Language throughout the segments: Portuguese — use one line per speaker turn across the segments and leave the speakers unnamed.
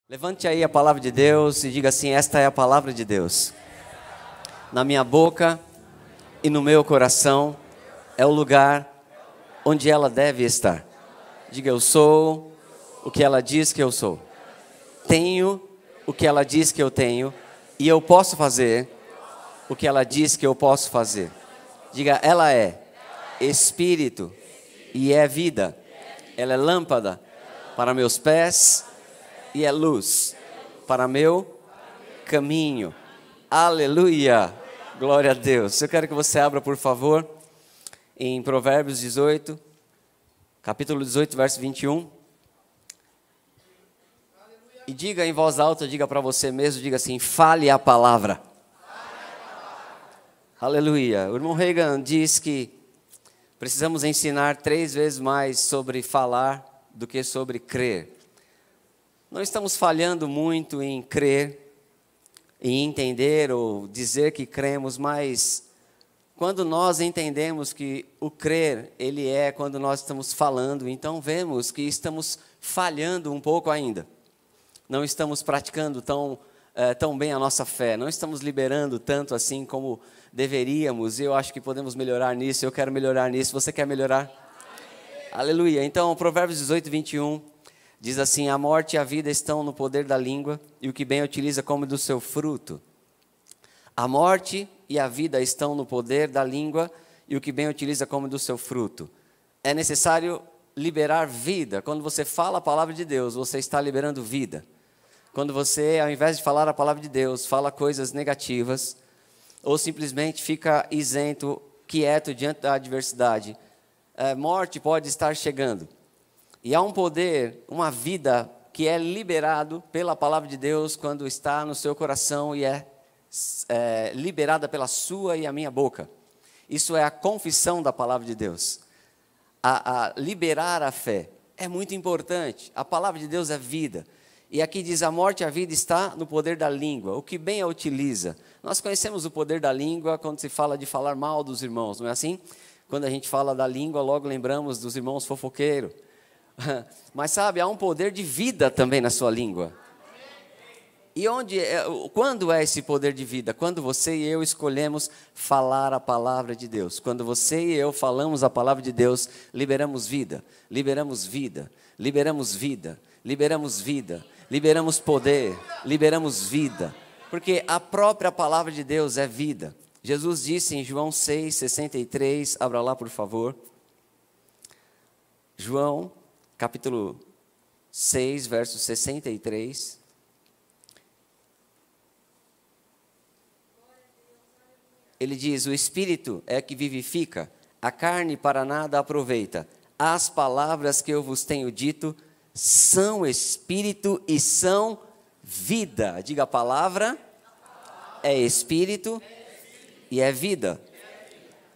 Levante aí a palavra de Deus e diga assim: esta é a palavra de Deus. Na minha boca e no meu coração é o lugar onde ela deve estar. Diga: eu sou o que ela diz que eu sou. Tenho o que ela diz que eu tenho e eu posso fazer o que ela diz que eu posso fazer. Diga: ela é espírito e é vida. Ela é lâmpada para meus pés e é luz para meu caminho. Aleluia! Glória a Deus. Eu quero que você abra, por favor, em Provérbios 18, capítulo 18, verso 21. E diga em voz alta, diga para você mesmo, diga assim: fale a palavra. Aleluia. O irmão Reagan diz que precisamos ensinar 3 vezes mais sobre falar do que sobre crer. Não estamos falhando muito em crer, em entender ou dizer que cremos, mas quando nós entendemos que o crer, ele é quando nós estamos falando, então vemos que estamos falhando um pouco ainda. Não estamos praticando tão bem a nossa fé, não estamos liberando tanto assim como deveríamos. Eu acho que podemos melhorar nisso, eu quero melhorar nisso. Você quer melhorar? Amém. Aleluia. Então, Provérbios 18, 21... diz assim: a morte e a vida estão no poder da língua, e o que bem utiliza come do seu fruto. A morte e a vida estão no poder da língua, e o que bem utiliza come do seu fruto. É necessário liberar vida. Quando você fala a palavra de Deus, você está liberando vida. Quando você, ao invés de falar a palavra de Deus, fala coisas negativas, ou simplesmente fica isento, quieto diante da adversidade, morte pode estar chegando. E há um poder, uma vida que é liberado pela palavra de Deus quando está no seu coração e é liberada pela sua e a minha boca. Isso é a confissão da palavra de Deus. A liberar a fé é muito importante. A palavra de Deus é vida. E aqui diz: a morte e a vida está no poder da língua. O que bem a utiliza. Nós conhecemos o poder da língua quando se fala de falar mal dos irmãos, não é assim? Quando a gente fala da língua, logo lembramos dos irmãos fofoqueiros. Mas sabe, há um poder de vida também na sua língua. E quando é esse poder de vida? Quando você e eu escolhemos falar a palavra de Deus. Quando você e eu falamos a palavra de Deus, liberamos vida, liberamos vida, liberamos vida, liberamos vida, liberamos poder, liberamos vida. Porque a própria palavra de Deus é vida. Jesus disse em João 6,63, abra lá por favor. João capítulo 6, verso 63. Ele diz: o Espírito é que vivifica, a carne para nada aproveita. As palavras que eu vos tenho dito são Espírito e são vida. Diga: a palavra é Espírito e é vida.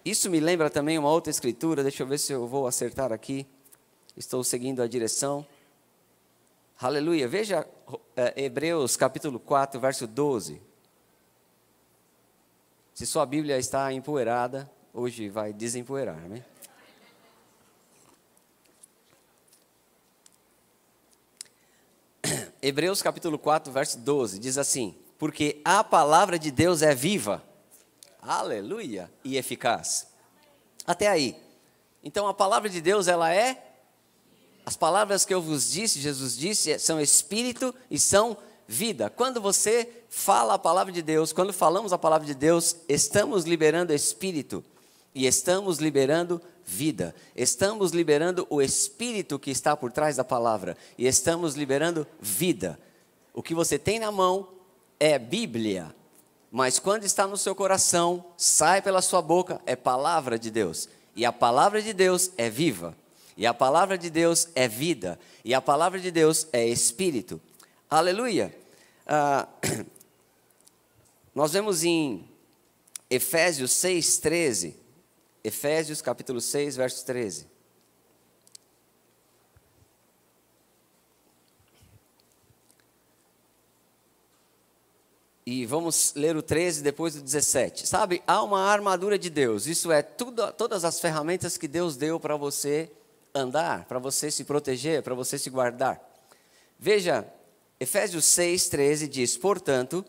Isso me lembra também uma outra escritura, deixa eu ver se eu vou acertar aqui. Estou seguindo a direção. Aleluia. Veja Hebreus capítulo 4, verso 12. Se sua Bíblia está empoeirada, hoje vai desempoeirar, amém? Hebreus capítulo 4, verso 12, diz assim: porque a palavra de Deus é viva, aleluia, e eficaz. Até aí. Então a palavra de Deus, ela é... as palavras que eu vos disse, Jesus disse, são espírito e são vida. Quando você fala a palavra de Deus, quando falamos a palavra de Deus, estamos liberando espírito e estamos liberando vida. Estamos liberando o espírito que está por trás da palavra e estamos liberando vida. O que você tem na mão é Bíblia, mas quando está no seu coração, sai pela sua boca, é palavra de Deus. E a palavra de Deus é viva. E a palavra de Deus é vida. E a palavra de Deus é espírito. Aleluia. Nós vemos em Efésios 6, 13. Efésios capítulo 6, verso 13. E vamos ler o 13 depois do 17. Sabe, há uma armadura de Deus. Isso é todas as ferramentas que Deus deu para você andar, para você se proteger, para você se guardar. Veja Efésios 6:13 diz: portanto,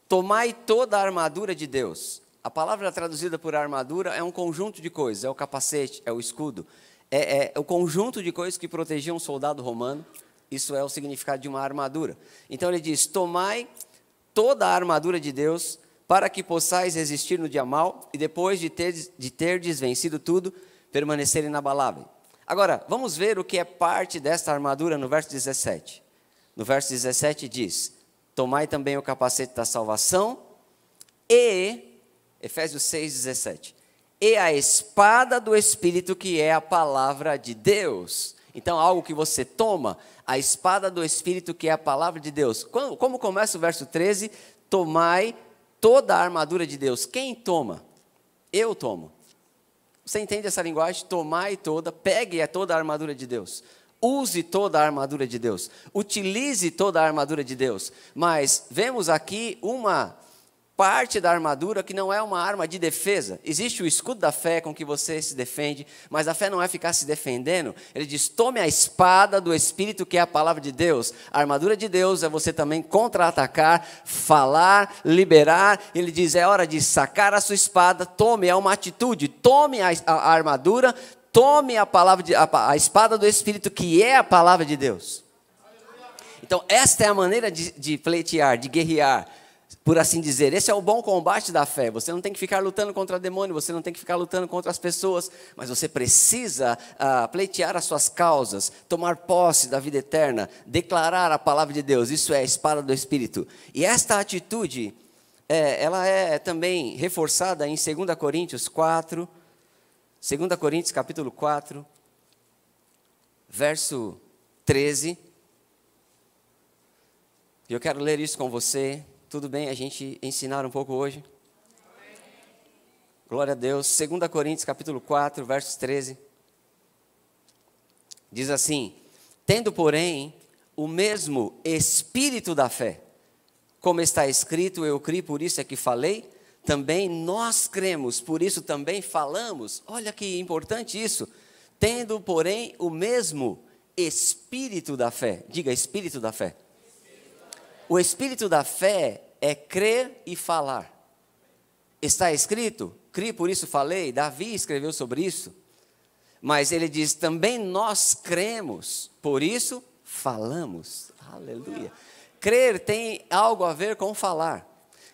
tomai toda a armadura de Deus. A palavra traduzida por armadura é um conjunto de coisas, é o capacete, é o escudo, é o conjunto de coisas que protegiam um soldado romano. Isso é o significado de uma armadura. Então ele diz: tomai toda a armadura de Deus, para que possais resistir no dia mau, e depois de terdes vencido tudo, permanecer inabalável. Agora, vamos ver o que é parte desta armadura no verso 17. No verso 17 diz: tomai também o capacete da salvação e, Efésios 6:17, e a espada do Espírito, que é a palavra de Deus. Então, algo que você toma, a espada do Espírito, que é a palavra de Deus. Como começa o verso 13? Tomai toda a armadura de Deus. Quem toma? Eu tomo. Você entende essa linguagem? Tomai toda, pegue toda a armadura de Deus. Use toda a armadura de Deus. Utilize toda a armadura de Deus. Mas vemos aqui uma parte da armadura que não é uma arma de defesa. Existe o escudo da fé com que você se defende, mas a fé não é ficar se defendendo. Ele diz: tome a espada do Espírito, que é a palavra de Deus. A armadura de Deus é você também contra-atacar, falar, liberar. Ele diz: é hora de sacar a sua espada. Tome, é uma atitude. Tome a armadura, tome a espada do Espírito, que é a palavra de Deus. Então, esta é a maneira de pleitear, de guerrear, por assim dizer. Esse é o bom combate da fé. Você não tem que ficar lutando contra o demônio, você não tem que ficar lutando contra as pessoas, mas você precisa pleitear as suas causas, tomar posse da vida eterna, declarar a palavra de Deus. Isso é a espada do Espírito. E esta atitude, ela é também reforçada em 2 Coríntios 4, 2 Coríntios capítulo 4, verso 13. E eu quero ler isso com você. Tudo bem a gente ensinar um pouco hoje? Glória a Deus. 2 Coríntios capítulo 4, verso 13. Diz assim: tendo, porém, o mesmo espírito da fé, como está escrito, eu criei, por isso é que falei, também nós cremos, por isso também falamos. Olha que importante isso. Tendo, porém, o mesmo espírito da fé. Diga: espírito da fé. O espírito da fé é crer e falar. Está escrito, criei, por isso falei. Davi escreveu sobre isso. Mas ele diz: também nós cremos, por isso falamos. Aleluia. Crer tem algo a ver com falar.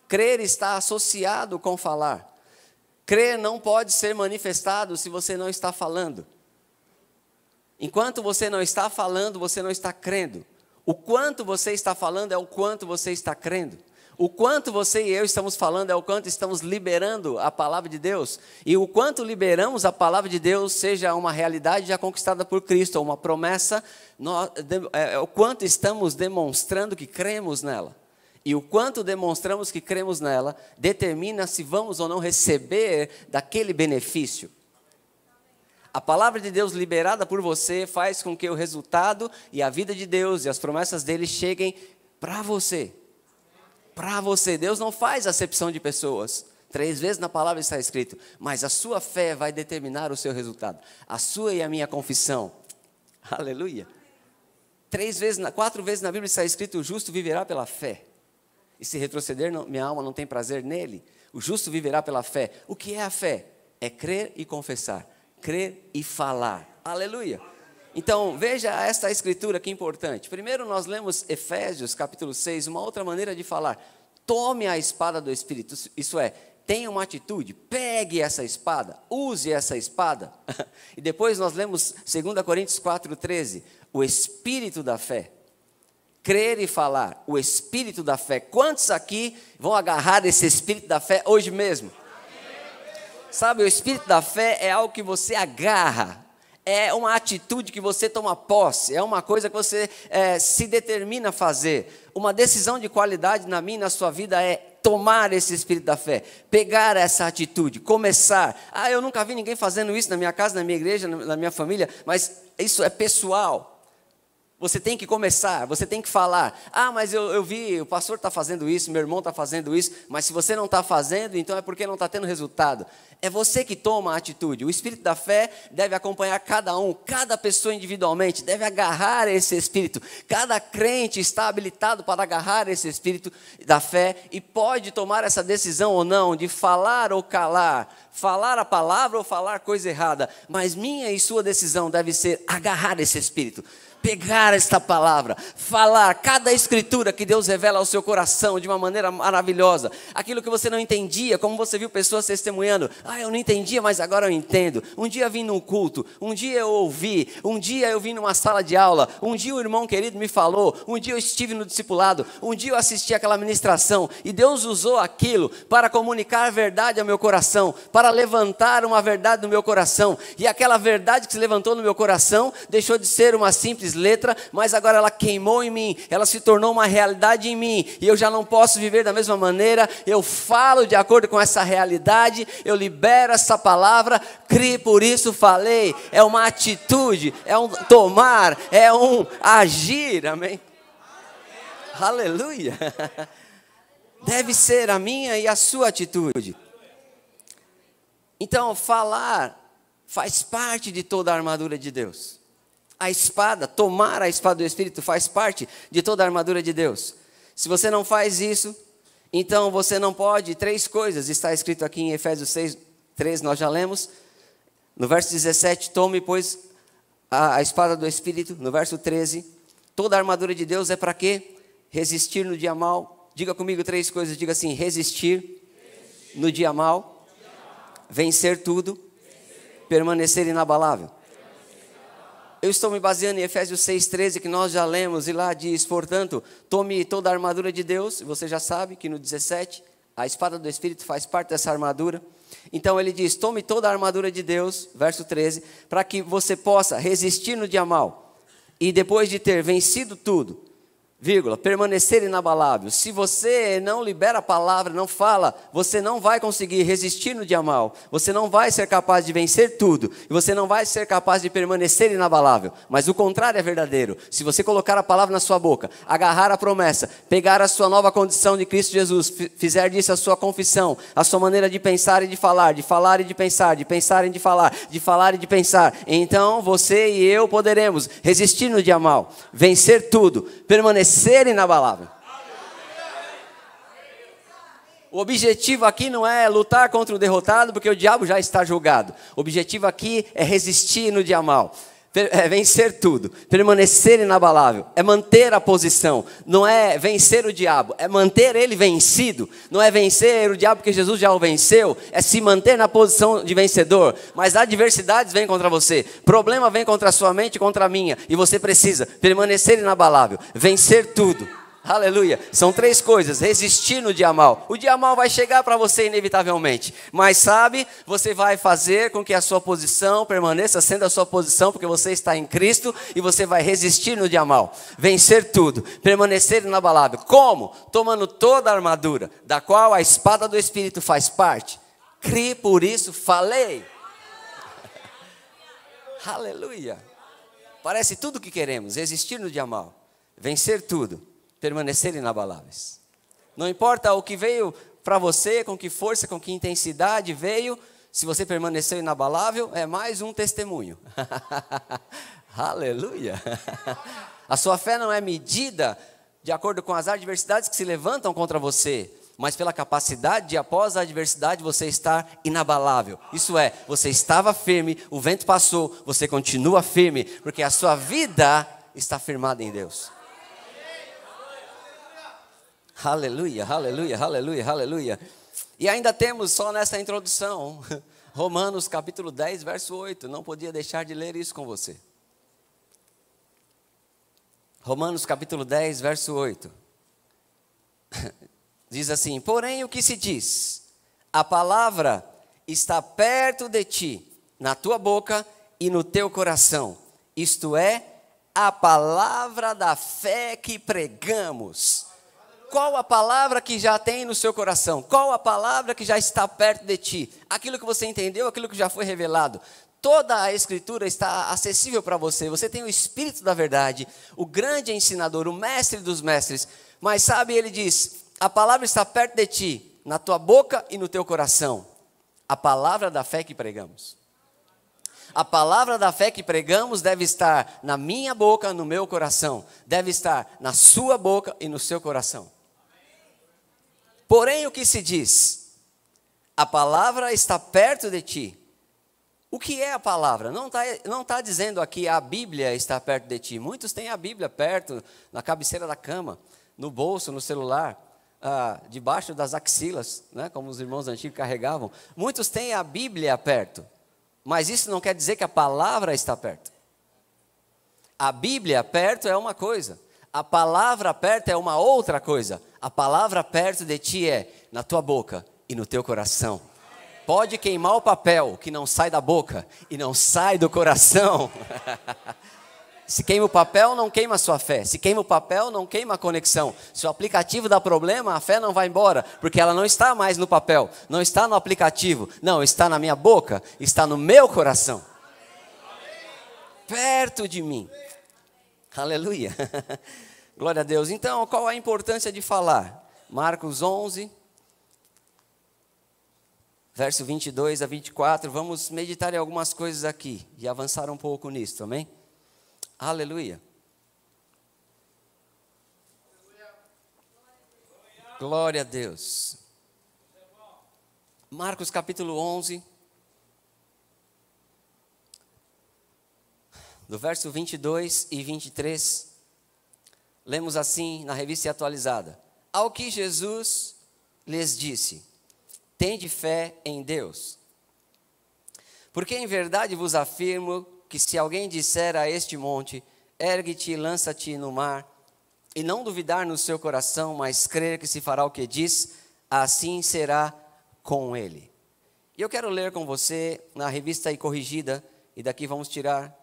Crer está associado com falar. Crer não pode ser manifestado se você não está falando. Enquanto você não está falando, você não está crendo. O quanto você está falando é o quanto você está crendo. O quanto você e eu estamos falando é o quanto estamos liberando a palavra de Deus. E o quanto liberamos a palavra de Deus, seja uma realidade já conquistada por Cristo, ou uma promessa, o quanto estamos demonstrando que cremos nela. E o quanto demonstramos que cremos nela, determina se vamos ou não receber daquele benefício. A palavra de Deus liberada por você faz com que o resultado e a vida de Deus e as promessas dele cheguem para você. Para você. Deus não faz acepção de pessoas. 3 vezes na palavra está escrito. Mas a sua fé vai determinar o seu resultado. A sua e a minha confissão. Aleluia. 4 vezes na Bíblia está escrito: o justo viverá pela fé. E se retroceder, minha alma não tem prazer nele. O justo viverá pela fé. O que é a fé? É crer e confessar. Crer e falar. Aleluia. Então, veja esta escritura que importante. Primeiro nós lemos Efésios capítulo 6, uma outra maneira de falar. Tome a espada do Espírito. Isso é, tenha uma atitude, pegue essa espada, use essa espada. E depois nós lemos 2 Coríntios 4:13, o Espírito da fé. Crer e falar, o Espírito da fé. Quantos aqui vão agarrar esse Espírito da fé hoje mesmo? Sabe, o Espírito da fé é algo que você agarra, é uma atitude que você toma posse, é uma coisa que você se determina a fazer. Uma decisão de qualidade na minha e na sua vida é tomar esse Espírito da fé, pegar essa atitude, começar. Eu nunca vi ninguém fazendo isso na minha casa, na minha igreja, na minha família, mas isso é pessoal. Você tem que começar, você tem que falar. Ah, mas eu vi, o pastor está fazendo isso, meu irmão está fazendo isso. Mas se você não está fazendo, então é porque não está tendo resultado. É você que toma a atitude. O Espírito da fé deve acompanhar cada um, cada pessoa individualmente. Deve agarrar esse Espírito. Cada crente está habilitado para agarrar esse Espírito da fé. E pode tomar essa decisão ou não, de falar ou calar. Falar a palavra ou falar coisa errada. Mas minha e sua decisão deve ser agarrar esse Espírito. Pegar esta palavra, falar cada escritura que Deus revela ao seu coração de uma maneira maravilhosa. Aquilo que você não entendia, como você viu pessoas testemunhando. Ah, eu não entendia, mas agora eu entendo. Um dia eu vim num culto, um dia eu ouvi, um dia eu vim numa sala de aula, um dia o irmão querido me falou, um dia eu estive no discipulado, um dia eu assisti aquela ministração, e Deus usou aquilo para comunicar a verdade ao meu coração, para levantar uma verdade no meu coração, e aquela verdade que se levantou no meu coração, deixou de ser uma simples letra, mas agora ela queimou em mim, ela se tornou uma realidade em mim, e eu já não posso viver da mesma maneira. Eu falo de acordo com essa realidade, eu libero essa palavra, criei, por isso falei. É uma atitude, é um tomar, é um agir, amém? Aleluia! Deve ser a minha e a sua atitude. Então, falar faz parte de toda a armadura de Deus. A espada, tomar a espada do Espírito faz parte de toda a armadura de Deus. Se você não faz isso, então você não pode. 3 coisas, está escrito aqui em Efésios 6, 3, nós já lemos. No verso 17, tome, pois, a espada do Espírito. No verso 13, toda a armadura de Deus é para quê? Resistir no dia mal. Diga comigo 3 coisas, diga assim: resistir no dia mal, vencer tudo, permanecer inabalável. Eu estou me baseando em Efésios 6,13, que nós já lemos, e lá diz: portanto, tome toda a armadura de Deus. Você já sabe que no 17, a espada do Espírito faz parte dessa armadura. Então ele diz: tome toda a armadura de Deus, verso 13, para que você possa resistir no dia mal, e depois de ter vencido tudo, vírgula, permanecer inabalável. Se você não libera a palavra, não fala, você não vai conseguir resistir no dia mal. Você não vai ser capaz de vencer tudo. E você não vai ser capaz de permanecer inabalável. Mas o contrário é verdadeiro. Se você colocar a palavra na sua boca, agarrar a promessa, pegar a sua nova condição de Cristo Jesus, fizer disso a sua confissão, a sua maneira de pensar e de falar e de pensar, de pensar e de falar e de pensar, então você e eu poderemos resistir no dia mal, vencer tudo, permanecer inabalável. O objetivo aqui não é lutar contra o derrotado, porque o diabo já está julgado. O objetivo aqui é resistir no dia mal, é vencer tudo, permanecer inabalável, é manter a posição. Não é vencer o diabo, é manter ele vencido. Não é vencer o diabo porque Jesus já o venceu, é se manter na posição de vencedor. Mas adversidades vêm contra você, problema vem contra a sua mente e contra a minha, e você precisa permanecer inabalável, vencer tudo. Aleluia. São 3 coisas: resistir no dia mal. O dia mal vai chegar para você inevitavelmente, mas sabe, você vai fazer com que a sua posição permaneça sendo a sua posição, porque você está em Cristo, e você vai resistir no dia mal, vencer tudo, permanecer inabalável. Como? Tomando toda a armadura, da qual a espada do Espírito faz parte. Criei, por isso falei. Aleluia. Parece tudo o que queremos: resistir no dia mal, vencer tudo, permanecer inabaláveis. Não importa o que veio para você, com que força, com que intensidade veio, se você permaneceu inabalável, é mais um testemunho. Aleluia. A sua fé não é medida de acordo com as adversidades que se levantam contra você, mas pela capacidade de, após a adversidade, você estar inabalável. Isso é, você estava firme, o vento passou, você continua firme, porque a sua vida está firmada em Deus. Aleluia, aleluia, aleluia, aleluia. E ainda temos, só nessa introdução, Romanos capítulo 10, verso 8. Não podia deixar de ler isso com você. Romanos capítulo 10, verso 8. Diz assim: porém o que se diz? A palavra está perto de ti, na tua boca e no teu coração. Isto é, a palavra da fé que pregamos. Qual a palavra que já tem no seu coração? Qual a palavra que já está perto de ti? Aquilo que você entendeu, aquilo que já foi revelado. toda a Escritura está acessível para você. Você tem o Espírito da verdade, o grande ensinador, o mestre dos mestres. Mas sabe, ele diz, a palavra está perto de ti, na tua boca e no teu coração. A palavra da fé que pregamos. A palavra da fé que pregamos deve estar na minha boca, no meu coração. Deve estar na sua boca e no seu coração. Porém, o que se diz? A palavra está perto de ti. O que é a palavra? Não tá dizendo aqui a Bíblia está perto de ti. Muitos têm a Bíblia perto, na cabeceira da cama, no bolso, no celular, debaixo das axilas, né, como os irmãos antigos carregavam. Muitos têm a Bíblia perto, mas isso não quer dizer que a palavra está perto. A Bíblia perto é uma coisa, a palavra perto é uma outra coisa. A palavra perto de ti é na tua boca e no teu coração. Pode queimar o papel que não sai da boca e não sai do coração. Se queima o papel, não queima a sua fé. Se queima o papel, não queima a conexão. Se o aplicativo dá problema, a fé não vai embora, porque ela não está mais no papel, não está no aplicativo, não, está na minha boca, está no meu coração. Perto de mim. Aleluia. Glória a Deus. Então, qual a importância de falar? Marcos 11, verso 22 a 24. Vamos meditar em algumas coisas aqui e avançar um pouco nisso, amém? Aleluia. Glória a Deus. Marcos capítulo 11, do verso 22 e 23, lemos assim na revista atualizada. Ao que Jesus lhes disse, tende fé em Deus. Porque em verdade vos afirmo que se alguém disser a este monte, ergue-te e lança-te no mar, e não duvidar no seu coração, mas crer que se fará o que diz, assim será com ele. E eu quero ler com você na revista aí corrigida, e daqui vamos tirar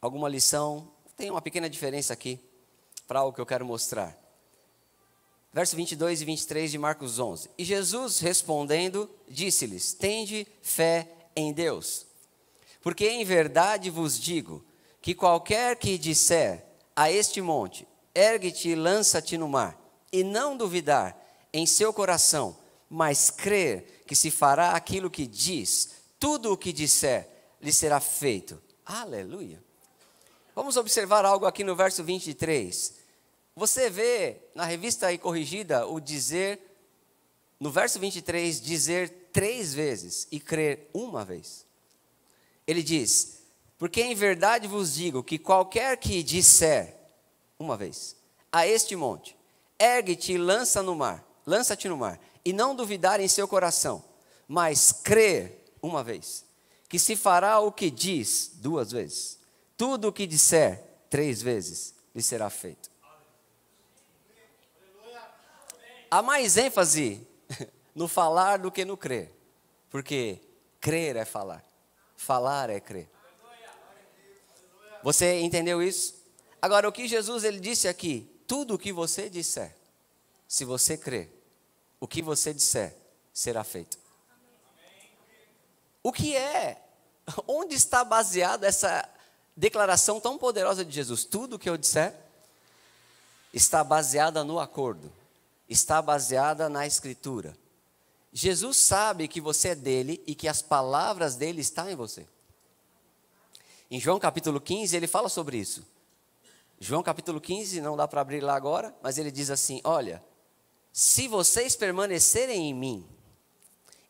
alguma lição. Tem uma pequena diferença aqui, para algo que eu quero mostrar. Verso 22 e 23 de Marcos 11. E Jesus respondendo, disse-lhes, tende fé em Deus. Porque em verdade vos digo, que qualquer que disser a este monte, ergue-te e lança-te no mar, e não duvidar em seu coração, mas crer que se fará aquilo que diz, tudo o que disser lhe será feito. Aleluia. Vamos observar algo aqui no verso 23. Você vê na revista aí corrigida o dizer, no verso 23, dizer 3 vezes e crer uma vez. Ele diz, porque em verdade vos digo que qualquer que disser, uma vez, a este monte, ergue-te e lança-te no mar, e não duvidar em seu coração, mas crer uma vez, que se fará o que diz 2 vezes, tudo o que disser 3 vezes lhe será feito. Há mais ênfase no falar do que no crer, porque crer é falar, falar é crer. Você entendeu isso? Agora, o que Jesus ele disse aqui, tudo o que você disser, se você crer, o que você disser será feito. O que é? Onde está baseada essa declaração tão poderosa de Jesus? Tudo o que eu disser está baseada no acordo, está baseada na Escritura. Jesus sabe que você é dele e que as palavras dele estão em você. Em João capítulo 15, ele fala sobre isso. João capítulo 15, não dá para abrir lá agora, mas ele diz assim, olha, se vocês permanecerem em mim,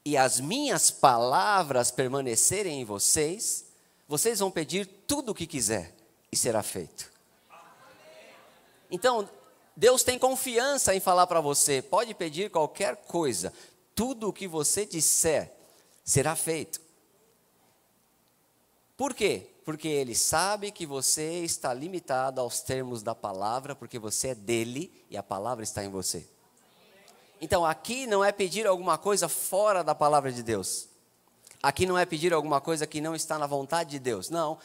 e as minhas palavras permanecerem em vocês, vocês vão pedir tudo o que quiser, e será feito. Então, Deus tem confiança em falar para você, pode pedir qualquer coisa, tudo o que você disser será feito. Por quê? Porque Ele sabe que você está limitado aos termos da palavra, porque você é dele e a palavra está em você. Então aqui não é pedir alguma coisa fora da palavra de Deus. Aqui não é pedir alguma coisa que não está na vontade de Deus. Não,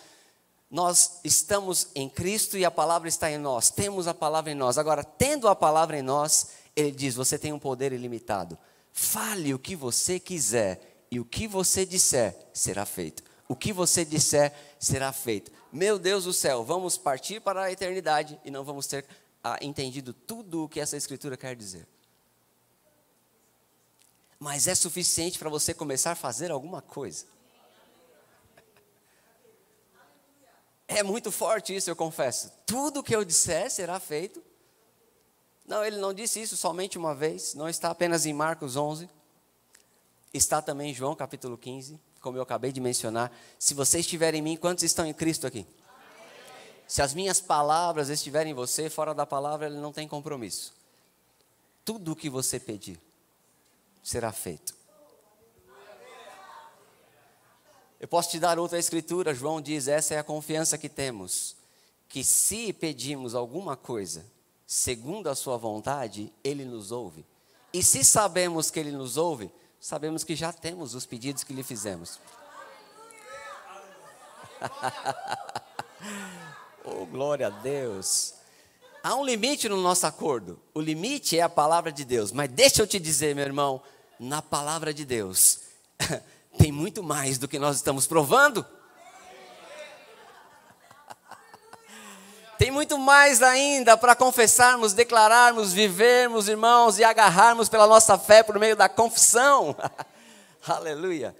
nós estamos em Cristo e a palavra está em nós. Temos a palavra em nós. Agora, tendo a palavra em nós, Ele diz, você tem um poder ilimitado. Fale o que você quiser e o que você disser será feito. o que você disser será feito. Meu Deus do céu, vamos partir para a eternidade e não vamos ter entendido tudo o que essa escritura quer dizer. Mas é suficiente para você começar a fazer alguma coisa. É muito forte isso, eu confesso. Tudo o que eu disser será feito. Não, ele não disse isso somente uma vez. Não está apenas em Marcos 11. Está também em João capítulo 15. Como eu acabei de mencionar. Se você estiver em mim, quantos estão em Cristo aqui? Se as minhas palavras estiverem em você, fora da palavra, ele não tem compromisso. Tudo o que você pedir será feito. Eu posso te dar outra escritura, João diz, essa é a confiança que temos, que se pedimos alguma coisa, segundo a sua vontade, Ele nos ouve. E se sabemos que Ele nos ouve, sabemos que já temos os pedidos que lhe fizemos. Oh, glória a Deus. Há um limite no nosso acordo. O limite é a palavra de Deus. Mas deixa eu te dizer, meu irmão, na palavra de Deus tem muito mais do que nós estamos provando. Tem muito mais ainda para confessarmos, declararmos, vivermos, irmãos, e agarrarmos pela nossa fé por meio da confissão. Aleluia.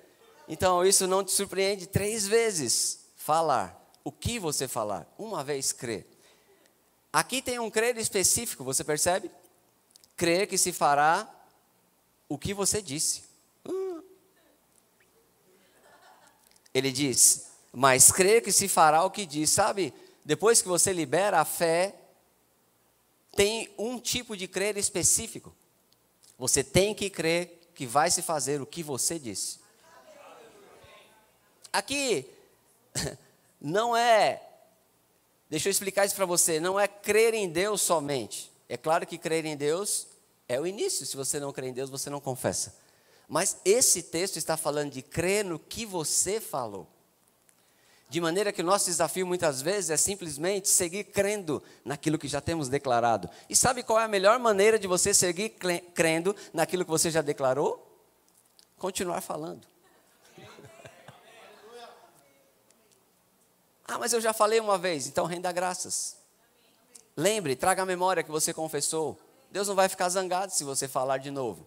Então isso não te surpreende 3 vezes falar. O que você falar? Uma vez crer. Aqui tem um crer específico, você percebe? Crer que se fará o que você disse. Ele diz, mas crer que se fará o que diz. Sabe, depois que você libera a fé, tem um tipo de crer específico. Você tem que crer que vai se fazer o que você disse. Aqui, não é, deixa eu explicar isso para você, não é crer em Deus somente. É claro que crer em Deus é o início. Se você não crê em Deus, você não confessa. Mas esse texto está falando de crer no que você falou. De maneira que o nosso desafio muitas vezes é simplesmente seguir crendo naquilo que já temos declarado. E sabe qual é a melhor maneira de você seguir crendo naquilo que você já declarou? Continuar falando. Ah, mas eu já falei uma vez, então renda graças. Lembre, traga a memória que você confessou. Deus não vai ficar zangado se você falar de novo.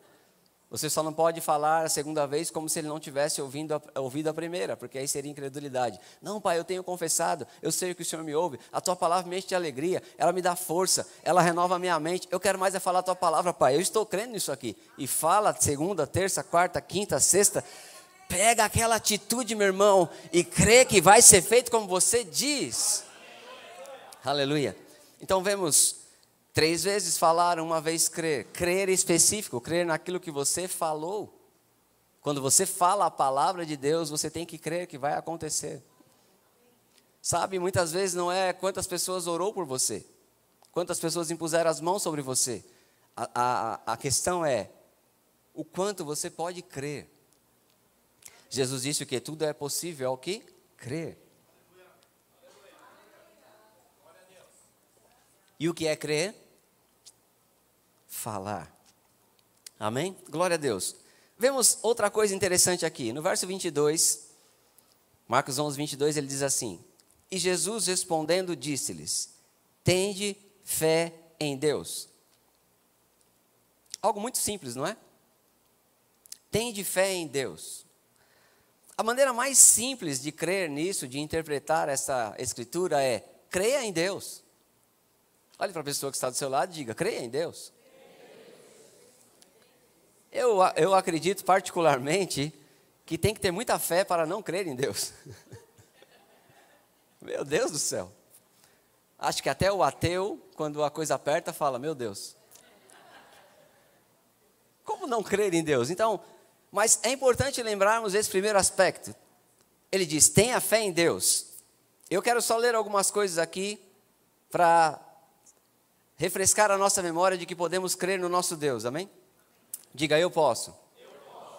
Você só não pode falar a segunda vez como se ele não tivesse ouvido a primeira, porque aí seria incredulidade. Não, pai, eu tenho confessado, eu sei que o Senhor me ouve, a tua palavra me enche de alegria, ela me dá força, ela renova a minha mente, eu quero mais é falar a tua palavra, pai, eu estou crendo nisso aqui. E fala segunda, terça, quarta, quinta, sexta, pega aquela atitude, meu irmão, e crê que vai ser feito como você diz. Aleluia. Então vemos 3 vezes falar, uma vez crer. Crer específico, crer naquilo que você falou. Quando você fala a palavra de Deus, você tem que crer que vai acontecer. Sabe, muitas vezes não é quantas pessoas orou por você, quantas pessoas impuseram as mãos sobre você. A questão é o quanto você pode crer. Jesus disse que tudo é possível ao que crer. E o que é crer? Falar. Amém? Glória a Deus. Vemos outra coisa interessante aqui. No verso 22, Marcos 11, 22, ele diz assim: E Jesus respondendo disse-lhes, tende fé em Deus. Algo muito simples, não é? Tende fé em Deus. A maneira mais simples de crer nisso, de interpretar essa escritura é, creia em Deus. Olhe para a pessoa que está do seu lado e diga, creia em Deus. Eu acredito particularmente que tem que ter muita fé para não crer em Deus. Meu Deus do céu. Acho que até o ateu, quando a coisa aperta, fala, meu Deus. Como não crer em Deus? Então, mas é importante lembrarmos esse primeiro aspecto. Ele diz, tenha fé em Deus. Eu quero só ler algumas coisas aqui para refrescar a nossa memória de que podemos crer no nosso Deus, amém? Diga, eu posso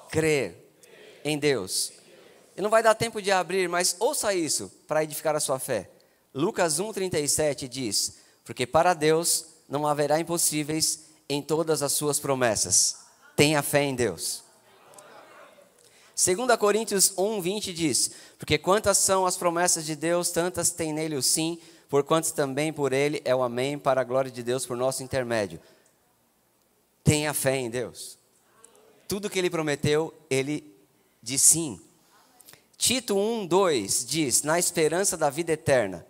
crer em Deus. E não vai dar tempo de abrir, mas ouça isso para edificar a sua fé. Lucas 1,37 diz, porque para Deus não haverá impossíveis em todas as suas promessas. Tenha fé em Deus. 2 Coríntios 1:20 diz: porque quantas são as promessas de Deus, tantas tem nele o sim, porquanto também por ele é o amém, para a glória de Deus por nosso intermédio. Tenha fé em Deus. Tudo que ele prometeu, ele diz sim. Tito 1:2 diz: na esperança da vida eterna,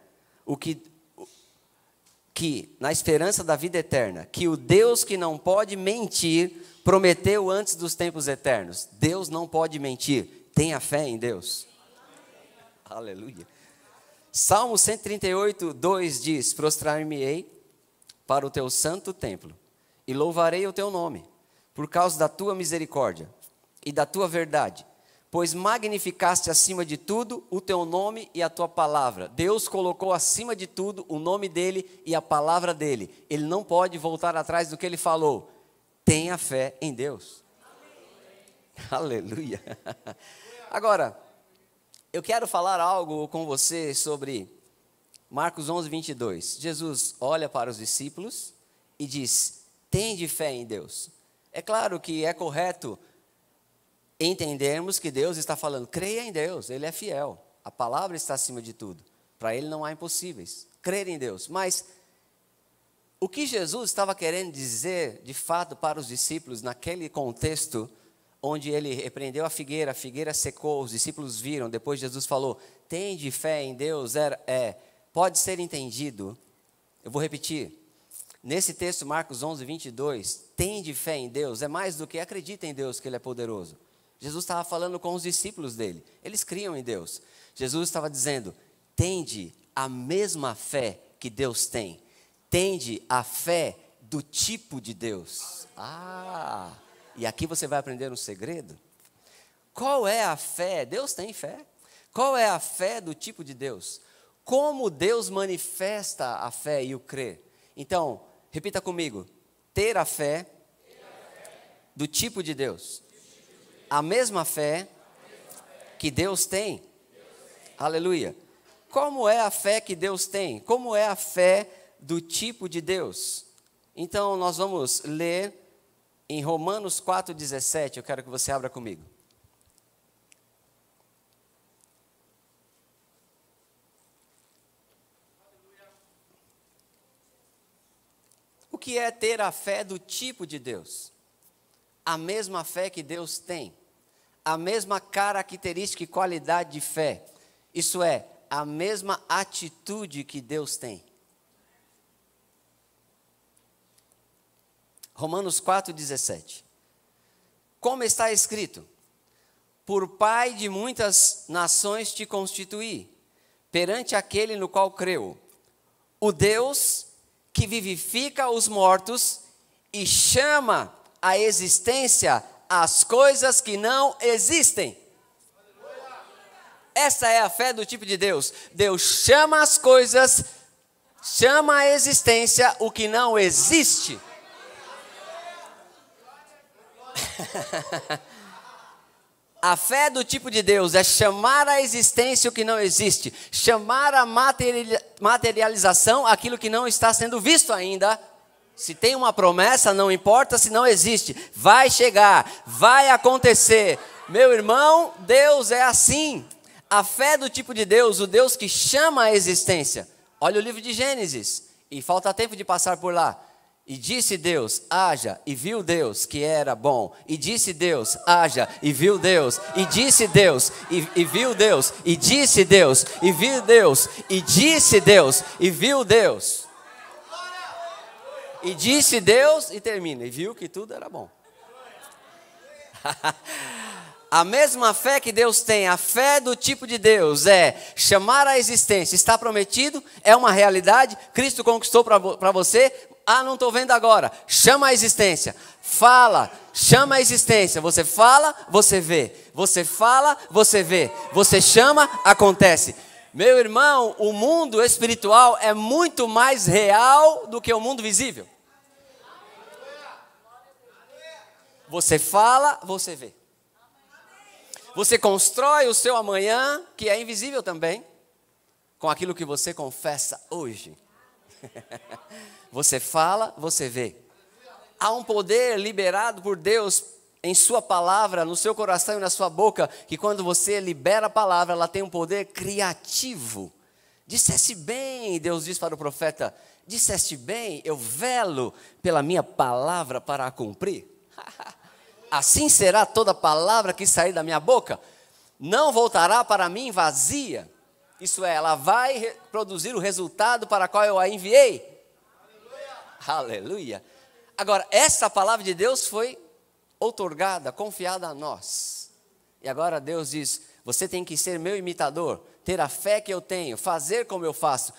na esperança da vida eterna, que o Deus que não pode mentir, prometeu antes dos tempos eternos. Deus não pode mentir. Tenha fé em Deus. Aleluia. Salmo 138:2 diz: prostrar-me-ei para o teu santo templo e louvarei o teu nome, por causa da tua misericórdia e da tua verdade, pois magnificaste acima de tudo o teu nome e a tua palavra. Deus colocou acima de tudo o nome dele e a palavra dele. Ele não pode voltar atrás do que ele falou. Tenha fé em Deus. Aleluia. Agora, eu quero falar algo com você sobre Marcos 11:22. Jesus olha para os discípulos e diz: tende fé em Deus. É claro que é correto entendermos que Deus está falando, creia em Deus, Ele é fiel. A palavra está acima de tudo. Para Ele não há impossíveis. Crer em Deus. Mas o que Jesus estava querendo dizer, de fato, para os discípulos, naquele contexto onde Ele repreendeu a figueira secou, os discípulos viram, depois Jesus falou, tende fé em Deus, pode ser entendido. Eu vou repetir. Nesse texto, Marcos 11:22, tende fé em Deus, é mais do que acredita em Deus que Ele é poderoso. Jesus estava falando com os discípulos dele, eles criam em Deus. Jesus estava dizendo, tende a mesma fé que Deus tem. Tende a fé do tipo de Deus. E aqui você vai aprender um segredo. Qual é a fé? Deus tem fé. Qual é a fé do tipo de Deus? Como Deus manifesta a fé e o crer? Então, repita comigo. Ter a fé do tipo de Deus. A mesma fé que Deus tem. Aleluia. Como é a fé que Deus tem? Como é a fé do tipo de Deus? Então, nós vamos ler em Romanos 4:17. Eu quero que você abra comigo. O que é ter a fé do tipo de Deus? A mesma fé que Deus tem. A mesma característica e qualidade de fé. Isso é, a mesma atitude que Deus tem. Romanos 4:17. Como está escrito: por pai de muitas nações te constituí, perante aquele no qual creu, o Deus que vivifica os mortos e chama à existência as coisas que não existem. Essa é a fé do tipo de Deus. Deus chama as coisas, chama à existência o que não existe. A fé do tipo de Deus é chamar à existência o que não existe, chamar à materialização aquilo que não está sendo visto ainda. Se tem uma promessa, não importa se não existe, vai chegar, vai acontecer. Meu irmão, Deus é assim. A fé do tipo de Deus, o Deus que chama à existência. Olha o livro de Gênesis, e falta tempo de passar por lá. E disse Deus, haja, e viu Deus que era bom. E disse Deus, haja, e viu Deus. E disse Deus, e viu Deus. E disse Deus, e viu Deus. E disse Deus, e viu Deus. E disse Deus, e termina. E viu que tudo era bom. A mesma fé que Deus tem, a fé do tipo de Deus é chamar à existência. Está prometido, é uma realidade. Cristo conquistou para você. Não estou vendo agora. Chama a existência. Fala, chama a existência. Você fala, você vê. Você fala, você vê. Você chama, acontece. Meu irmão, o mundo espiritual é muito mais real do que o mundo visível. Você fala, você vê. Você constrói o seu amanhã, que é invisível também, com aquilo que você confessa hoje. Você fala, você vê. Há um poder liberado por Deus em sua palavra, no seu coração e na sua boca, que quando você libera a palavra, ela tem um poder criativo. Disseste bem, Deus diz para o profeta, disseste bem, eu velo pela minha palavra para a cumprir. Assim será toda palavra que sair da minha boca, não voltará para mim vazia. Isso é, ela vai produzir o resultado para qual eu a enviei. Aleluia. Agora, essa palavra de Deus foi outorgada, confiada a nós. E agora Deus diz, você tem que ser meu imitador, ter a fé que eu tenho, fazer como eu faço.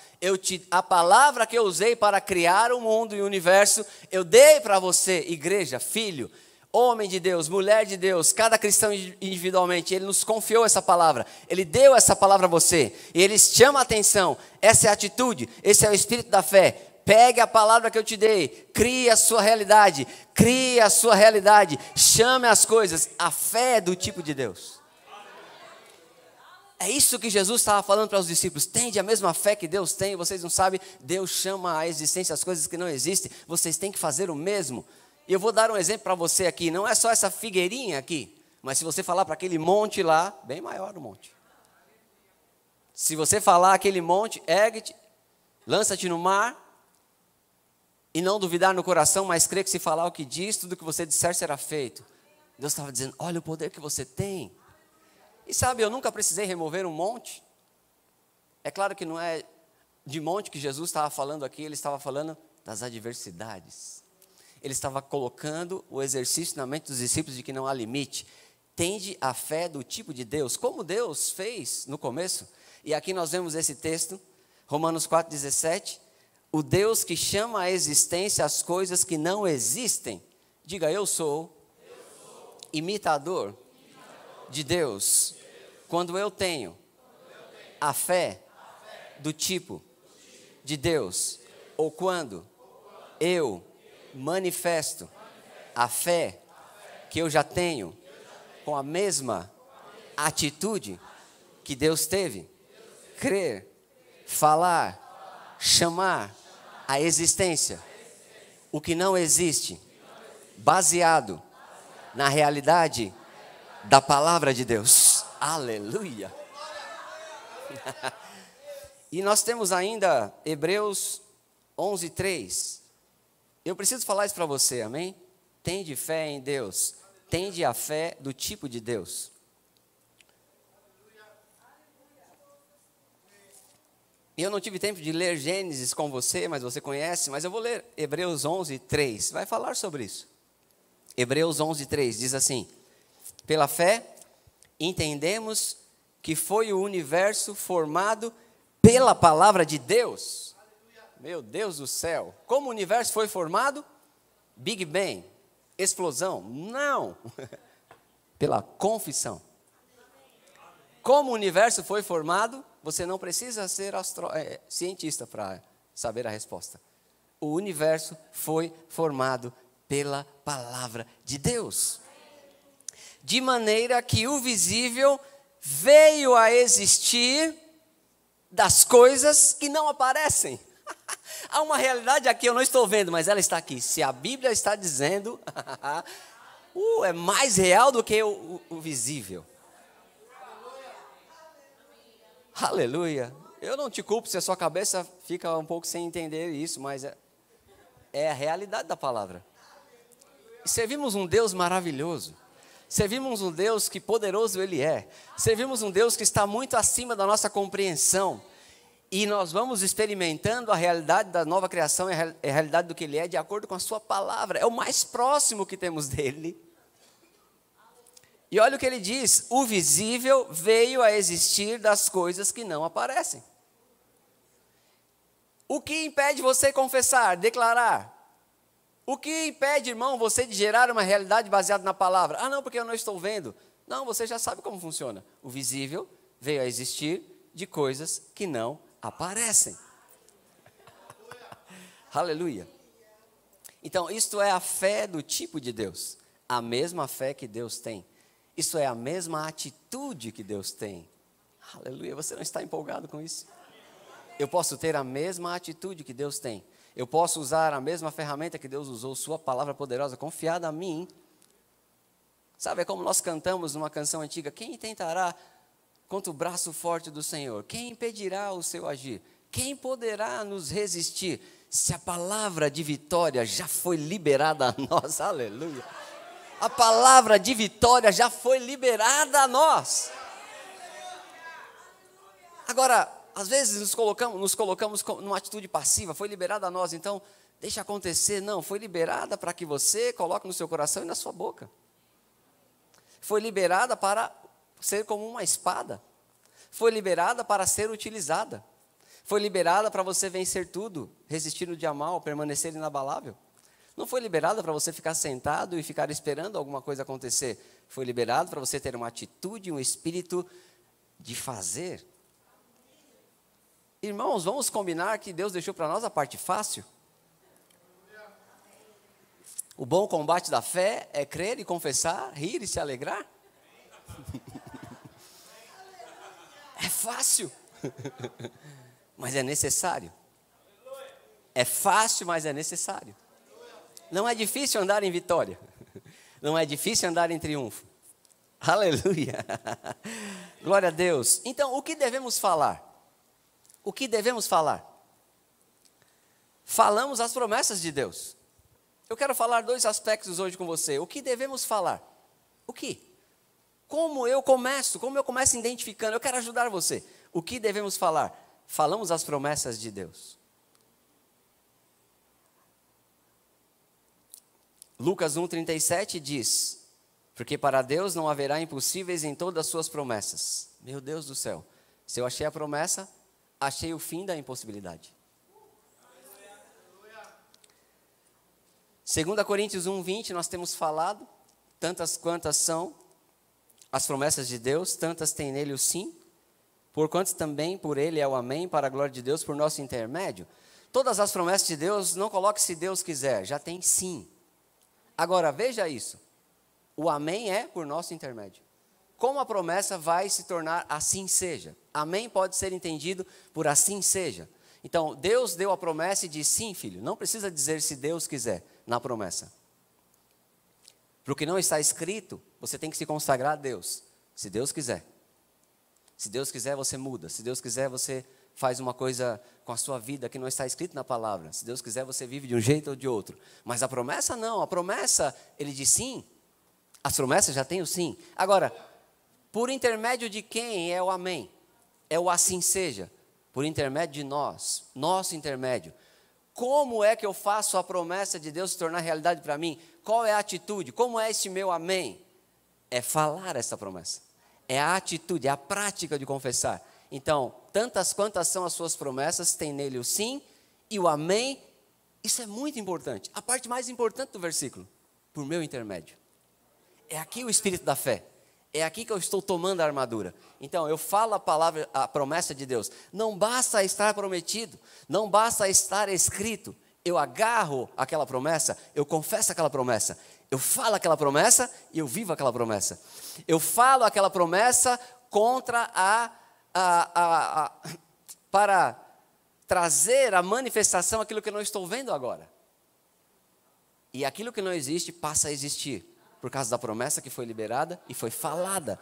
A palavra que eu usei para criar o mundo e o universo, eu dei para você, igreja, filho, homem de Deus, mulher de Deus, cada cristão individualmente, Ele nos confiou essa palavra, Ele deu essa palavra a você, e Ele chama a atenção, essa é a atitude, esse é o espírito da fé. Pegue a palavra que eu te dei, crie a sua realidade, chame as coisas, a fé é do tipo de Deus. É isso que Jesus estava falando para os discípulos, tende a mesma fé que Deus tem, vocês não sabem, Deus chama à existência as coisas que não existem, vocês têm que fazer o mesmo. E eu vou dar um exemplo para você aqui, não é só essa figueirinha aqui, mas se você falar para aquele monte lá, bem maior o monte. Se você falar aquele monte, ergue-te, lança-te no mar, e não duvidar no coração, mas crer que se falar o que diz, tudo que você disser será feito. Deus estava dizendo, olha o poder que você tem. E sabe, eu nunca precisei remover um monte. É claro que não é de monte que Jesus estava falando aqui, Ele estava falando das adversidades. Ele estava colocando o exercício na mente dos discípulos de que não há limite. Tende a fé do tipo de Deus, como Deus fez no começo. E aqui nós vemos esse texto, Romanos 4,17. O Deus que chama à existência as coisas que não existem. Diga, eu sou imitador de Deus. Quando eu tenho a fé do tipo de Deus. Ou quando eu manifesto a fé que eu já tenho com a mesma atitude que Deus teve. Crer, falar, chamar a existência o que não existe, baseado na realidade da palavra de Deus. Aleluia! E nós temos ainda Hebreus 11:3. Eu preciso falar isso para você, amém? Tende fé em Deus, tende a fé do tipo de Deus. Eu não tive tempo de ler Gênesis com você, mas você conhece, mas eu vou ler Hebreus 11:3, vai falar sobre isso. Hebreus 11:3 diz assim, pela fé, entendemos que foi o universo formado pela palavra de Deus. Meu Deus do céu, como o universo foi formado? Big Bang, explosão? Não, pela confissão. Como o universo foi formado? Você não precisa ser cientista para saber a resposta. O universo foi formado pela palavra de Deus. De maneira que o visível veio a existir das coisas que não aparecem. Há uma realidade aqui, eu não estou vendo, mas ela está aqui. Se a Bíblia está dizendo, é mais real do que o visível. Aleluia. Eu não te culpo se a sua cabeça fica um pouco sem entender isso, mas é a realidade da palavra. E servimos um Deus maravilhoso. Servimos um Deus que poderoso Ele é. Servimos um Deus que está muito acima da nossa compreensão. E nós vamos experimentando a realidade da nova criação, a realidade do que Ele é, de acordo com a sua palavra. É o mais próximo que temos dEle. E olha o que ele diz, o visível veio a existir das coisas que não aparecem. O que impede você confessar, declarar? O que impede, irmão, você de gerar uma realidade baseada na palavra? Ah, não, porque eu não estou vendo. Não, você já sabe como funciona. O visível veio a existir de coisas que não aparecem. Aleluia. Então, isto é a fé do tipo de Deus. A mesma fé que Deus tem. Isso é a mesma atitude que Deus tem. Aleluia, você não está empolgado com isso? Eu posso ter a mesma atitude que Deus tem. Eu posso usar a mesma ferramenta que Deus usou, sua palavra poderosa, confiada a mim. Sabe, é como nós cantamos numa canção antiga: quem tentará contra o braço forte do Senhor? Quem impedirá o seu agir? Quem poderá nos resistir? Se a palavra de vitória já foi liberada a nós, aleluia. A palavra de vitória já foi liberada a nós. Agora, às vezes nos colocamos numa atitude passiva, foi liberada a nós, então deixa acontecer. Não, foi liberada para que você coloque no seu coração e na sua boca. Foi liberada para ser como uma espada. Foi liberada para ser utilizada. Foi liberada para você vencer tudo, resistir no dia mal, permanecer inabalável. Não foi liberada para você ficar sentado e ficar esperando alguma coisa acontecer. Foi liberado para você ter uma atitude, um espírito de fazer. Irmãos, vamos combinar que Deus deixou para nós a parte fácil? O bom combate da fé é crer e confessar, rir e se alegrar? É fácil, mas é necessário. É fácil, mas é necessário. Não é difícil andar em vitória. Não é difícil andar em triunfo. Aleluia. Glória a Deus. Então, o que devemos falar? O que devemos falar? Falamos as promessas de Deus. Eu quero falar 2 aspectos hoje com você. O que devemos falar? O que? Como eu começo identificando? Eu quero ajudar você. O que devemos falar? Falamos as promessas de Deus. Lucas 1,37 diz: porque para Deus não haverá impossíveis em todas as suas promessas. Meu Deus do céu, se eu achei a promessa, achei o fim da impossibilidade. 2 Coríntios 1,20, nós temos falado, tantas quantas são as promessas de Deus, tantas tem nele o sim, porquanto também por ele é o amém, para a glória de Deus, por nosso intermédio. Todas as promessas de Deus, não coloque se Deus quiser, já tem sim. Agora, veja isso, o amém é por nosso intermédio. Como a promessa vai se tornar assim seja? Amém pode ser entendido por assim seja. Então, Deus deu a promessa e disse: sim, filho, não precisa dizer se Deus quiser na promessa. Para o que não está escrito, você tem que se consagrar a Deus, se Deus quiser. Se Deus quiser, você muda. Se Deus quiser, você faz uma coisa com a sua vida que não está escrito na palavra. Se Deus quiser, você vive de um jeito ou de outro. Mas a promessa não, a promessa, ele diz sim. As promessas já têm o sim. Agora, por intermédio de quem é o amém? É o assim seja. Por intermédio de nós, nosso intermédio. Como é que eu faço a promessa de Deus se tornar realidade para mim? Qual é a atitude? Como é esse meu amém? É falar essa promessa. É a atitude, é a prática de confessar. Então, tantas quantas são as suas promessas, tem nele o sim e o amém. Isso é muito importante. A parte mais importante do versículo, por meu intermédio. É aqui o espírito da fé. É aqui que eu estou tomando a armadura. Então, eu falo a palavra, a promessa de Deus. Não basta estar prometido, não basta estar escrito. Eu agarro aquela promessa, eu confesso aquela promessa. Eu falo aquela promessa e eu vivo aquela promessa. Eu falo aquela promessa contra para trazer a manifestação aquilo que eu não estou vendo agora. E aquilo que não existe passa a existir. Por causa da promessa que foi liberada e foi falada.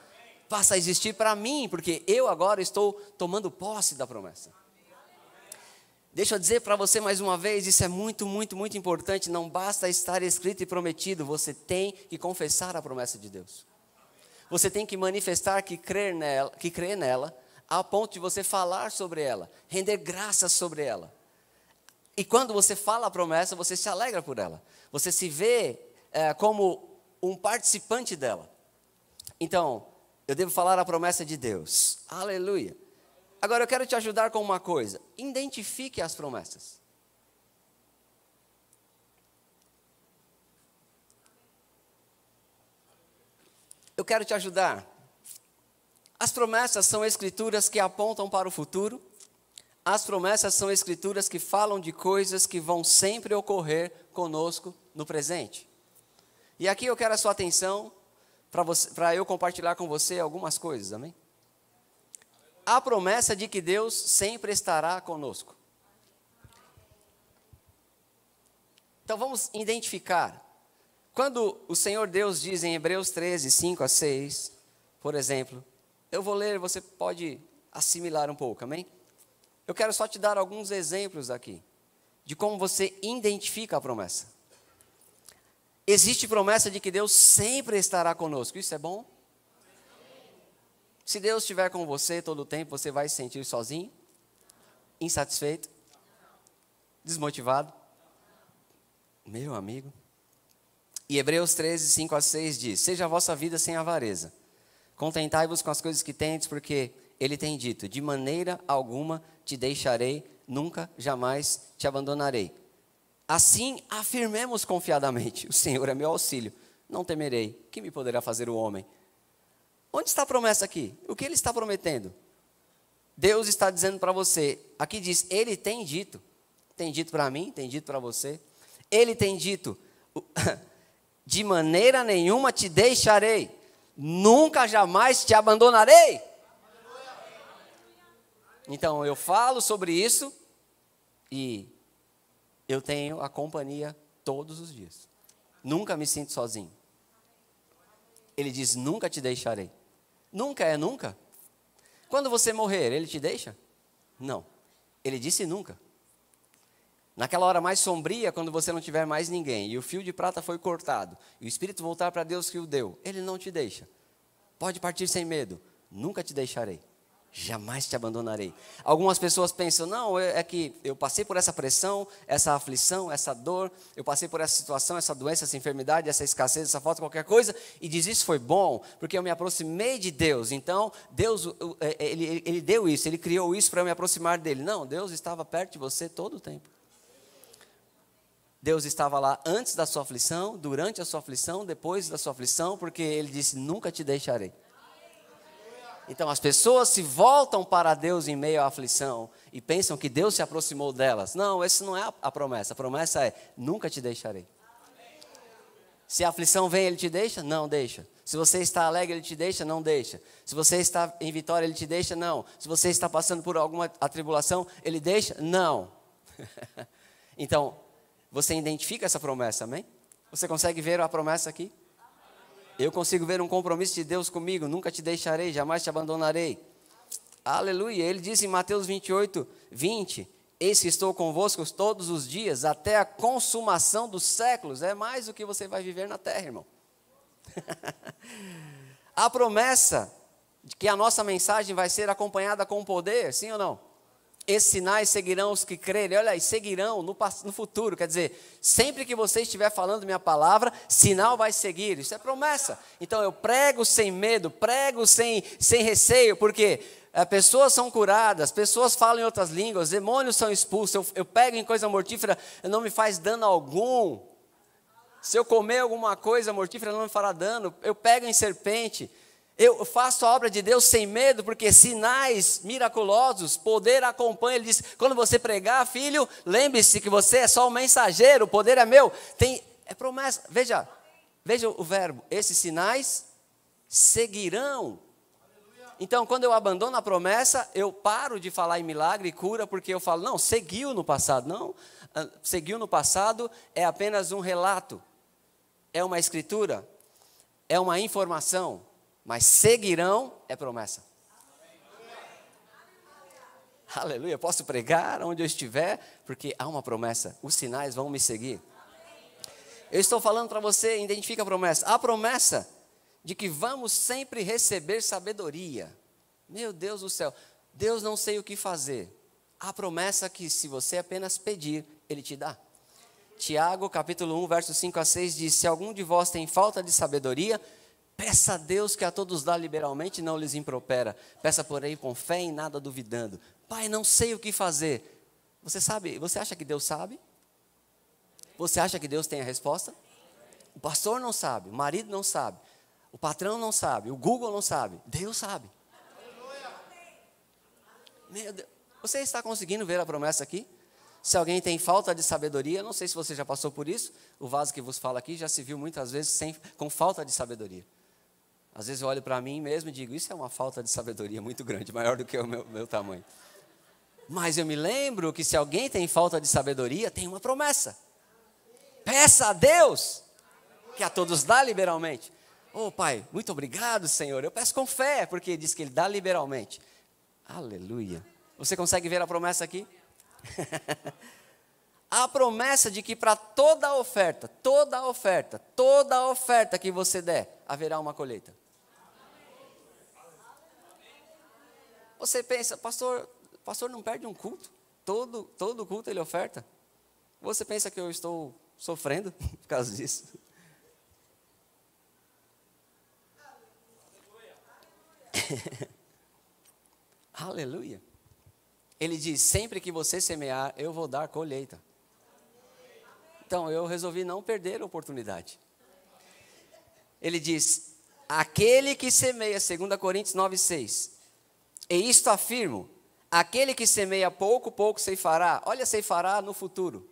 Passa a existir para mim, porque eu agora estou tomando posse da promessa. Deixa eu dizer para você mais uma vez, isso é muito, muito, muito importante. Não basta estar escrito e prometido, você tem que confessar a promessa de Deus. Você tem que manifestar que crê nela, a ponto de você falar sobre ela, render graças sobre ela. E quando você fala a promessa, você se alegra por ela. Você se vê como um participante dela. Então, eu devo falar a promessa de Deus. Aleluia. Agora eu quero te ajudar com uma coisa. Identifique as promessas. Eu quero te ajudar. As promessas são escrituras que apontam para o futuro. As promessas são escrituras que falam de coisas que vão sempre ocorrer conosco no presente. E aqui eu quero a sua atenção para eu compartilhar com você algumas coisas, amém? A promessa de que Deus sempre estará conosco. Então vamos identificar Quando o Senhor Deus diz em Hebreus 13, 5 a 6, por exemplo, eu vou ler, você pode assimilar um pouco, amém? Eu quero só te dar alguns exemplos aqui, de como você identifica a promessa. Existe promessa de que Deus sempre estará conosco, isso é bom? Se Deus estiver com você todo o tempo, você vai se sentir sozinho? Insatisfeito? Desmotivado? Meu amigo. E Hebreus 13, 5 a 6 diz: seja a vossa vida sem avareza. Contentai-vos com as coisas que tendes, porque Ele tem dito: de maneira alguma te deixarei, nunca, jamais te abandonarei. Assim, afirmemos confiadamente: o Senhor é meu auxílio, não temerei. Que me poderá fazer o homem? Onde está a promessa aqui? O que Ele está prometendo? Deus está dizendo para você, aqui diz, Ele tem dito para mim, tem dito para você, Ele tem dito, de maneira nenhuma te deixarei, nunca jamais te abandonarei. Então eu falo sobre isso e eu tenho a companhia todos os dias. Nunca me sinto sozinho. Ele diz, nunca te deixarei. Nunca é nunca. Quando você morrer, Ele te deixa? Não. Ele disse nunca. Naquela hora mais sombria, quando você não tiver mais ninguém, e o fio de prata foi cortado, e o Espírito voltar para Deus que o deu, Ele não te deixa. Pode partir sem medo. Nunca te deixarei. Jamais te abandonarei. Algumas pessoas pensam, não, é que eu passei por essa pressão, essa aflição, essa dor, eu passei por essa situação, essa doença, essa enfermidade, essa escassez, essa falta, qualquer coisa, e diz, isso foi bom, porque eu me aproximei de Deus. Então, Deus, ele deu isso, Ele criou isso para eu me aproximar dEle. Não, Deus estava perto de você todo o tempo. Deus estava lá antes da sua aflição, durante a sua aflição, depois da sua aflição, porque Ele disse, nunca te deixarei. Então as pessoas se voltam para Deus em meio à aflição e pensam que Deus se aproximou delas. Não, essa não é a promessa. A promessa é, nunca te deixarei. Se a aflição vem, Ele te deixa? Não deixa. Se você está alegre, Ele te deixa? Não deixa. Se você está em vitória, Ele te deixa? Não. Se você está passando por alguma atribulação, Ele deixa? Não. Então, você identifica essa promessa, amém? Você consegue ver a promessa aqui? Eu consigo ver um compromisso de Deus comigo, nunca te deixarei, jamais te abandonarei. Aleluia, Ele diz em Mateus 28, 20, eis que estou convosco todos os dias, até a consumação dos séculos. É mais do que você vai viver na terra, irmão. A promessa de que a nossa mensagem vai ser acompanhada com poder, sim ou não? Esses sinais seguirão os que crerem. Olha aí, seguirão no futuro. Quer dizer, sempre que você estiver falando minha palavra, sinal vai seguir. Isso é promessa. Então eu prego sem medo, prego sem receio, porque pessoas são curadas, pessoas falam em outras línguas, demônios são expulsos. Eu pego em coisa mortífera, não me faz dano algum. Se eu comer alguma coisa mortífera, não me fará dano. Eu pego em serpente. Eu faço a obra de Deus sem medo, porque sinais miraculosos, poder acompanha. Ele diz, quando você pregar, filho, lembre-se que você é só um mensageiro, o poder é meu. É promessa, veja o verbo, esses sinais seguirão. Então, quando eu abandono a promessa, eu paro de falar em milagre e cura, porque eu falo, não, seguiu no passado. Não, seguiu no passado é apenas um relato, é uma escritura, é uma informação. Mas seguirão é promessa. Aleluia, posso pregar onde eu estiver, porque há uma promessa, os sinais vão me seguir. Eu estou falando para você, identifica a promessa. A promessa de que vamos sempre receber sabedoria. Meu Deus do céu, Deus não sei o que fazer. A promessa que se você apenas pedir, Ele te dá. Tiago, capítulo 1, versos 5 a 6, diz, se algum de vós tem falta de sabedoria, peça a Deus que a todos dá liberalmente e não lhes impropera. Peça por aí com fé e nada duvidando. Pai, não sei o que fazer. Você sabe, você acha que Deus sabe? Você acha que Deus tem a resposta? O pastor não sabe, o marido não sabe, o patrão não sabe, o Google não sabe. Deus sabe. Meu Deus, você está conseguindo ver a promessa aqui? Se alguém tem falta de sabedoria, não sei se você já passou por isso, o vaso que vos fala aqui já se viu muitas vezes com falta de sabedoria. Às vezes eu olho para mim mesmo e digo, isso é uma falta de sabedoria muito grande, maior do que o meu tamanho. Mas eu me lembro que se alguém tem falta de sabedoria, tem uma promessa. Peça a Deus. que a todos dá liberalmente. Oh, Pai, muito obrigado, Senhor. Eu peço com fé, porque diz que Ele dá liberalmente. Aleluia. Você consegue ver a promessa aqui? A promessa de que para toda oferta que você der, haverá uma colheita. Você pensa, pastor não perde um culto? Todo culto ele oferta? Você pensa que eu estou sofrendo por causa disso? Aleluia. Ele diz, sempre que você semear, eu vou dar colheita. Então, eu resolvi não perder a oportunidade. Ele diz, aquele que semeia, 2 Coríntios 9,6, e isto afirmo, aquele que semeia pouco, pouco ceifará. Olha, ceifará no futuro.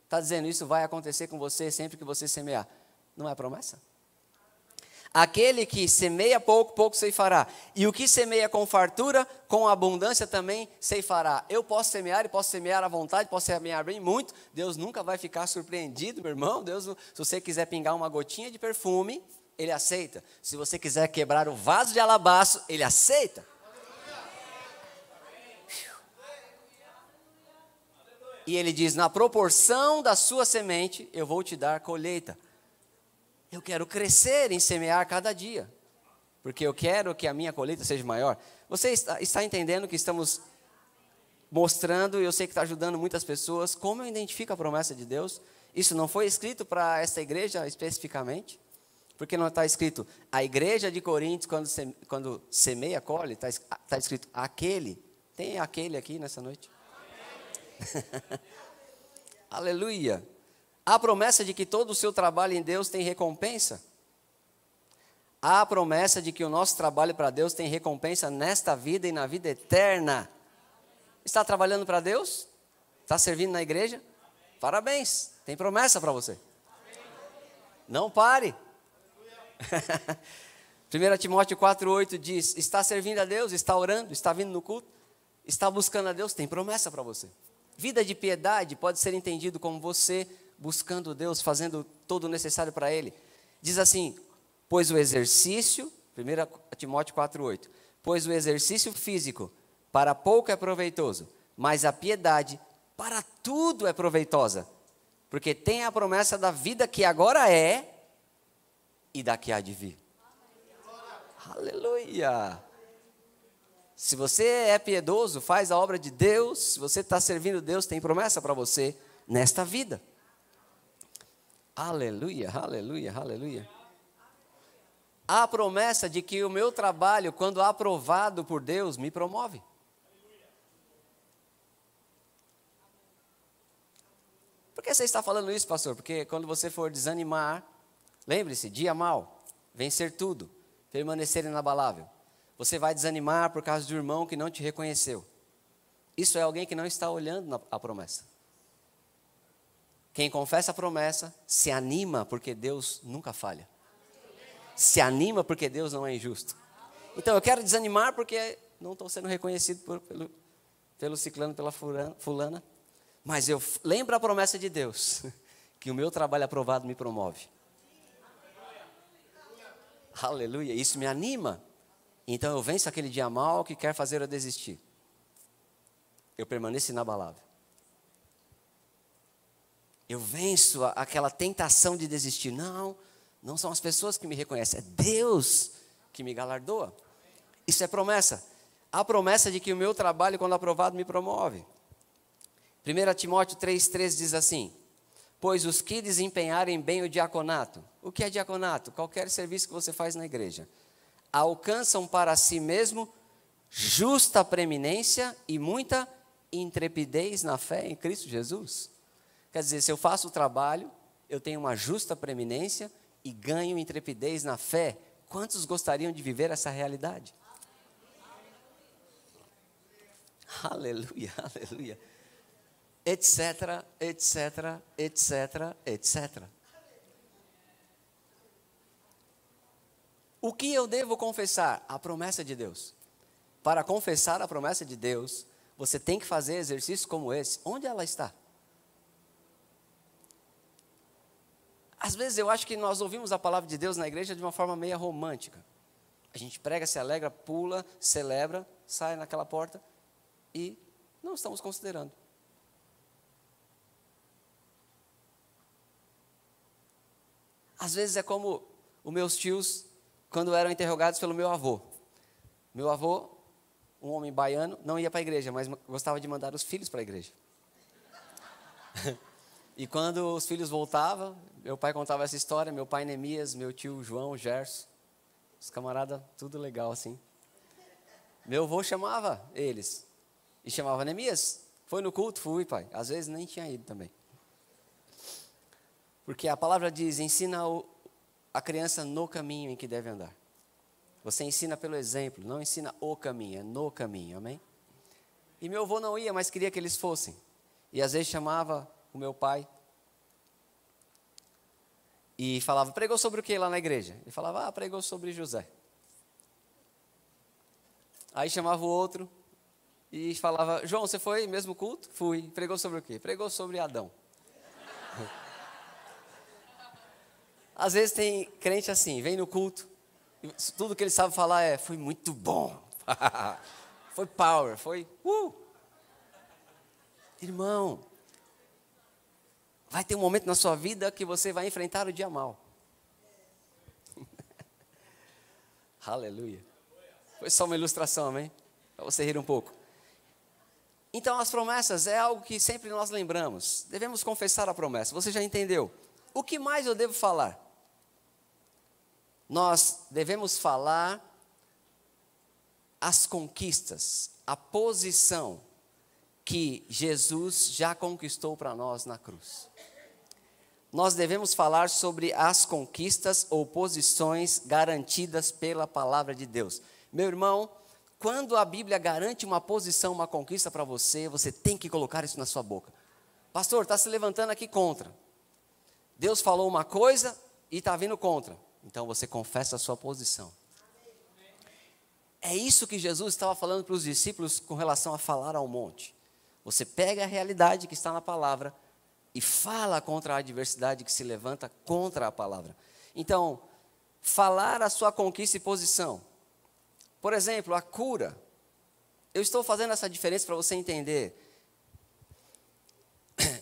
Está dizendo, isso vai acontecer com você sempre que você semear. Não é promessa? Aquele que semeia pouco, pouco ceifará. E o que semeia com fartura, com abundância também ceifará. Eu posso semear e posso semear à vontade, posso semear bem muito. Deus nunca vai ficar surpreendido, meu irmão. Deus, se você quiser pingar uma gotinha de perfume, Ele aceita. Se você quiser quebrar o vaso de alabastro, Ele aceita. E Ele diz, na proporção da sua semente, eu vou te dar colheita. Eu quero crescer em semear cada dia, porque eu quero que a minha colheita seja maior. Você está entendendo que estamos mostrando, e eu sei que está ajudando muitas pessoas, como eu identifico a promessa de Deus? Isso não foi escrito para essa igreja especificamente, porque não está escrito, a igreja de Coríntios, quando semeia, colhe, está escrito aquele. Tem aquele aqui nessa noite? Aleluia. Há promessa de que todo o seu trabalho em Deus tem recompensa. Há promessa de que o nosso trabalho para Deus tem recompensa nesta vida e na vida eterna. Está trabalhando para Deus? Está servindo na igreja? Parabéns, tem promessa para você. Não pare. 1 Timóteo 4,8 diz, está servindo a Deus, está orando, está vindo no culto, está buscando a Deus, tem promessa para você. Vida de piedade pode ser entendido como você buscando Deus, fazendo todo o necessário para Ele. Diz assim, pois o exercício, 1 Timóteo 4,8, pois o exercício físico para pouco é proveitoso, mas a piedade para tudo é proveitosa, porque tem a promessa da vida que agora é e da que há de vir. Aleluia! Se você é piedoso, faz a obra de Deus, se você está servindo Deus, tem promessa para você nesta vida. Aleluia, aleluia, aleluia. Há a promessa de que o meu trabalho, quando aprovado por Deus, me promove. Por que você está falando isso, pastor? Porque quando você for desanimar, lembre-se, dia mal, vencer tudo, permanecer inabalável. Você vai desanimar por causa do irmão que não te reconheceu. Isso é alguém que não está olhando a promessa. Quem confessa a promessa, se anima porque Deus nunca falha. Se anima porque Deus não é injusto. Então eu quero desanimar porque não estou sendo reconhecido pelo ciclano, pela fulana. Mas eu lembro a promessa de Deus, que o meu trabalho aprovado me promove. Aleluia, isso me anima. Então eu venço aquele dia mal que quer fazer eu desistir. Eu permaneço inabalável. Eu venço aquela tentação de desistir. Não são as pessoas que me reconhecem, é Deus que me galardoa. Isso é promessa. A promessa de que o meu trabalho, quando aprovado, me promove. 1 Timóteo 3,13 diz assim, pois os que desempenharem bem o diaconato. O que é diaconato? Qualquer serviço que você faz na igreja. Alcançam para si mesmo justa preeminência e muita intrepidez na fé em Cristo Jesus. Quer dizer, se eu faço o trabalho, eu tenho uma justa preeminência e ganho intrepidez na fé. Quantos gostariam de viver essa realidade? Aleluia, aleluia. Etc, etc, etc, etc. O que eu devo confessar? A promessa de Deus. Para confessar a promessa de Deus, você tem que fazer exercícios como esse. Onde ela está? Às vezes eu acho que nós ouvimos a palavra de Deus na igreja de uma forma meio romântica. A gente prega, se alegra, pula, celebra, sai naquela porta e não estamos considerando. Às vezes é como os meus tios, quando eram interrogados pelo meu avô. Meu avô, um homem baiano, não ia para a igreja, mas gostava de mandar os filhos para a igreja. E quando os filhos voltavam, meu pai contava essa história, meu pai Neemias, meu tio João, Gerson, os camaradas, tudo legal assim. Meu avô chamava eles, e chamava Neemias, foi no culto? Fui, pai. Às vezes nem tinha ido também. Porque a palavra diz, ensina a criança no caminho em que deve andar. Você ensina pelo exemplo, não ensina o caminho, é no caminho, amém? E meu avô não ia, mas queria que eles fossem. E às vezes chamava o meu pai e falava, pregou sobre o que lá na igreja? Ele falava, pregou sobre José. Aí chamava o outro e falava, João, você foi mesmo culto? Fui. Pregou sobre o quê? Pregou sobre Adão. Às vezes tem crente assim, vem no culto, e tudo que ele sabe falar foi muito bom. Foi power, foi Irmão, vai ter um momento na sua vida que você vai enfrentar o dia mal. Aleluia. Foi só uma ilustração, amém? Para você rir um pouco. Então, as promessas é algo que sempre nós lembramos. Devemos confessar a promessa. Você já entendeu? O que mais eu devo falar? Nós devemos falar as conquistas, a posição que Jesus já conquistou para nós na cruz. Nós devemos falar sobre as conquistas ou posições garantidas pela palavra de Deus. Meu irmão, quando a Bíblia garante uma posição, uma conquista para você, você tem que colocar isso na sua boca. Pastor, está se levantando aqui contra. Deus falou uma coisa e está vindo contra. Então você confessa a sua posição. É isso que Jesus estava falando para os discípulos com relação a falar ao monte. Você pega a realidade que está na palavra e fala contra a adversidade que se levanta contra a palavra. Então, falar a sua conquista e posição. Por exemplo, a cura. Eu estou fazendo essa diferença para você entender.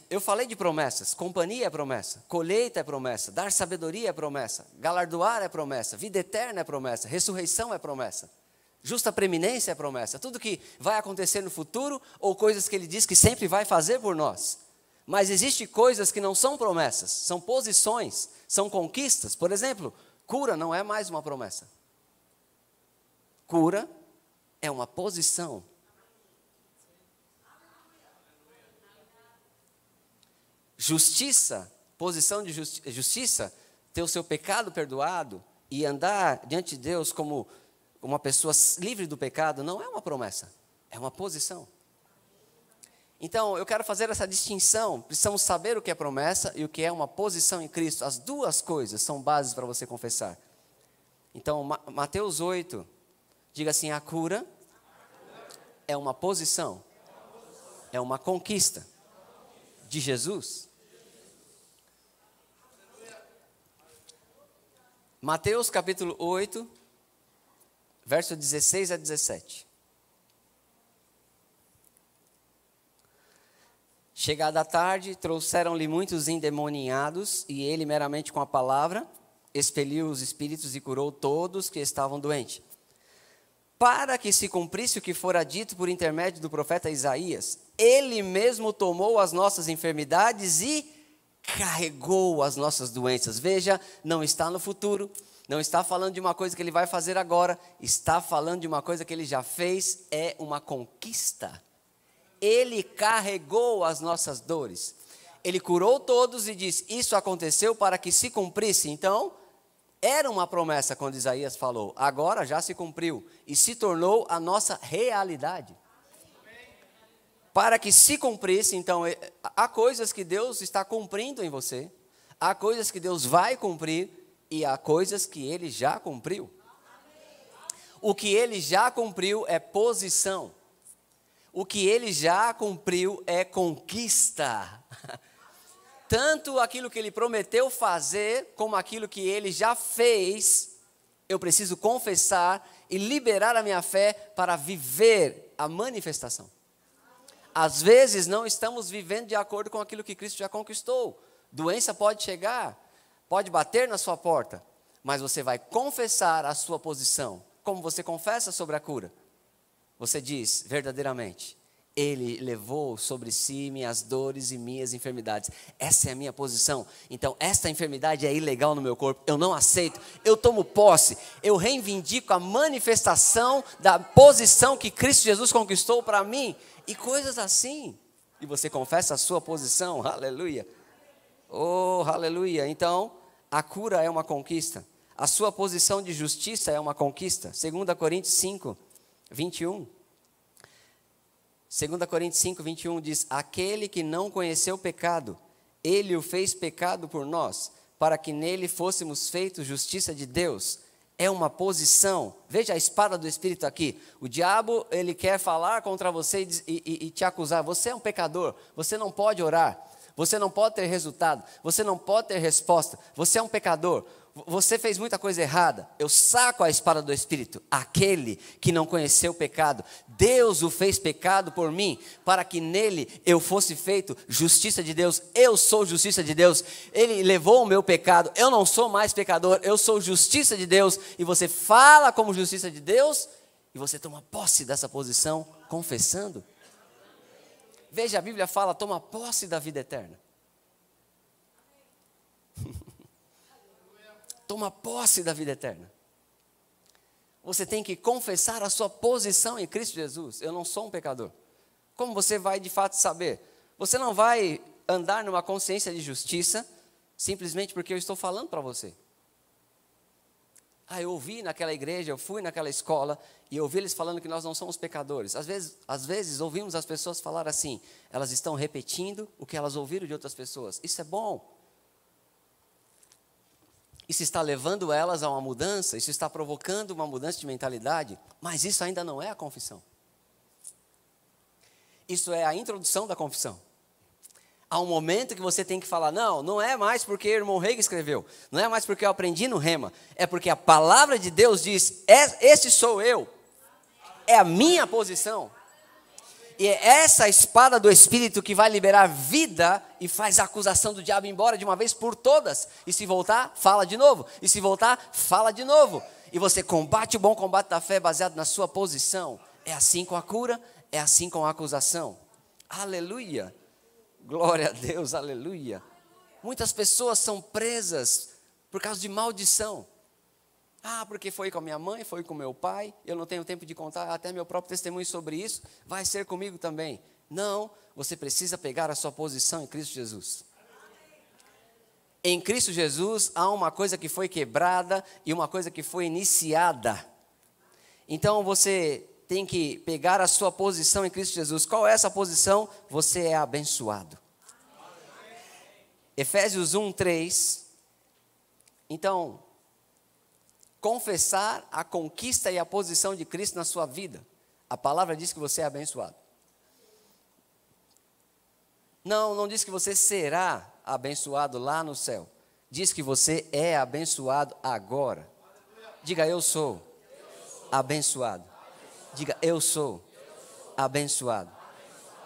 Eu falei de promessas. Companhia é promessa. Colheita é promessa. Dar sabedoria é promessa. Galardoar é promessa. Vida eterna é promessa. Ressurreição é promessa. Justa preeminência é promessa. Tudo que vai acontecer no futuro ou coisas que ele diz que sempre vai fazer por nós. Mas existem coisas que não são promessas, são posições, são conquistas. Por exemplo, cura não é mais uma promessa. Cura é uma posição. Justiça, posição de justiça, ter o seu pecado perdoado e andar diante de Deus como uma pessoa livre do pecado, não é uma promessa, é uma posição. Então, eu quero fazer essa distinção. Precisamos saber o que é promessa e o que é uma posição em Cristo. As duas coisas são bases para você confessar. Então, Mateus 8, diga assim, a cura é uma posição, é uma conquista de Jesus. Mateus capítulo 8, verso 16 a 17. Chegada a tarde, trouxeram-lhe muitos endemoniados, e ele, meramente com a palavra, expeliu os espíritos e curou todos que estavam doentes. Para que se cumprisse o que fora dito por intermédio do profeta Isaías, ele mesmo tomou as nossas enfermidades e carregou as nossas doenças. Veja, não está no futuro, não está falando de uma coisa que ele vai fazer agora, está falando de uma coisa que ele já fez, é uma conquista. Ele carregou as nossas dores. Ele curou todos e disse, isso aconteceu para que se cumprisse. Então, era uma promessa quando Isaías falou. Agora já se cumpriu e se tornou a nossa realidade. Para que se cumprisse, então, há coisas que Deus está cumprindo em você. Há coisas que Deus vai cumprir e há coisas que Ele já cumpriu. O que Ele já cumpriu é posição. O que ele já cumpriu é conquista. tanto aquilo que ele prometeu fazer, como aquilo que ele já fez, eu preciso confessar e liberar a minha fé para viver a manifestação. Às vezes não estamos vivendo de acordo com aquilo que Cristo já conquistou. Doença pode chegar, pode bater na sua porta, mas você vai confessar a sua posição. Como você confessa sobre a cura? Você diz verdadeiramente: Ele levou sobre si minhas dores e minhas enfermidades. Essa é a minha posição. Então, esta enfermidade é ilegal no meu corpo. Eu não aceito. Eu tomo posse. Eu reivindico a manifestação da posição que Cristo Jesus conquistou para mim. E coisas assim. E você confessa a sua posição. Aleluia. Oh, aleluia. Então, a cura é uma conquista. A sua posição de justiça é uma conquista. 2 Coríntios 5, 21. 2 Coríntios 5, 21 diz: aquele que não conheceu o pecado, ele o fez pecado por nós, para que nele fôssemos feitos justiça de Deus. É uma posição. Veja a espada do Espírito aqui. O diabo, ele quer falar contra você e te acusar. Você é um pecador, você não pode orar, você não pode ter resultado, você não pode ter resposta, você é um pecador. Você fez muita coisa errada. Eu saco a espada do Espírito. Aquele que não conheceu o pecado, Deus o fez pecado por mim, para que nele eu fosse feito justiça de Deus. Eu sou justiça de Deus. Ele levou o meu pecado. Eu não sou mais pecador. Eu sou justiça de Deus. E você fala como justiça de Deus, e você toma posse dessa posição, confessando. Veja, a Bíblia fala: toma posse da vida eterna. Toma posse da vida eterna. Você tem que confessar a sua posição em Cristo Jesus. Eu não sou um pecador. Como você vai de fato saber? Você não vai andar numa consciência de justiça simplesmente porque eu estou falando para você. Eu ouvi naquela igreja, eu fui naquela escola e eu ouvi eles falando que nós não somos pecadores. Às vezes ouvimos as pessoas falar assim, elas estão repetindo o que elas ouviram de outras pessoas. Isso é bom. Isso está levando elas a uma mudança, isso está provocando uma mudança de mentalidade, mas isso ainda não é a confissão. Isso é a introdução da confissão. Há um momento que você tem que falar: não é mais porque o irmão Reig escreveu, não é mais porque eu aprendi no Rema, é porque a palavra de Deus diz: esse sou eu, é a minha posição. E é essa espada do Espírito que vai liberar vida e faz a acusação do diabo embora de uma vez por todas. E se voltar, fala de novo. E se voltar, fala de novo. E você combate o bom combate da fé baseado na sua posição. É assim com a cura, é assim com a acusação. Aleluia. Glória a Deus, aleluia. Muitas pessoas são presas por causa de maldição. Porque foi com a minha mãe, foi com meu pai, eu não tenho tempo de contar até meu próprio testemunho sobre isso, vai ser comigo também. Não, você precisa pegar a sua posição em Cristo Jesus. Em Cristo Jesus há uma coisa que foi quebrada e uma coisa que foi iniciada. Então você tem que pegar a sua posição em Cristo Jesus. Qual é essa posição? Você é abençoado. Efésios 1, 3. Então, confessar a conquista e a posição de Cristo na sua vida. A palavra diz que você é abençoado. Não diz que você será abençoado lá no céu. Diz que você é abençoado agora. Diga: eu sou abençoado. Diga: eu sou abençoado.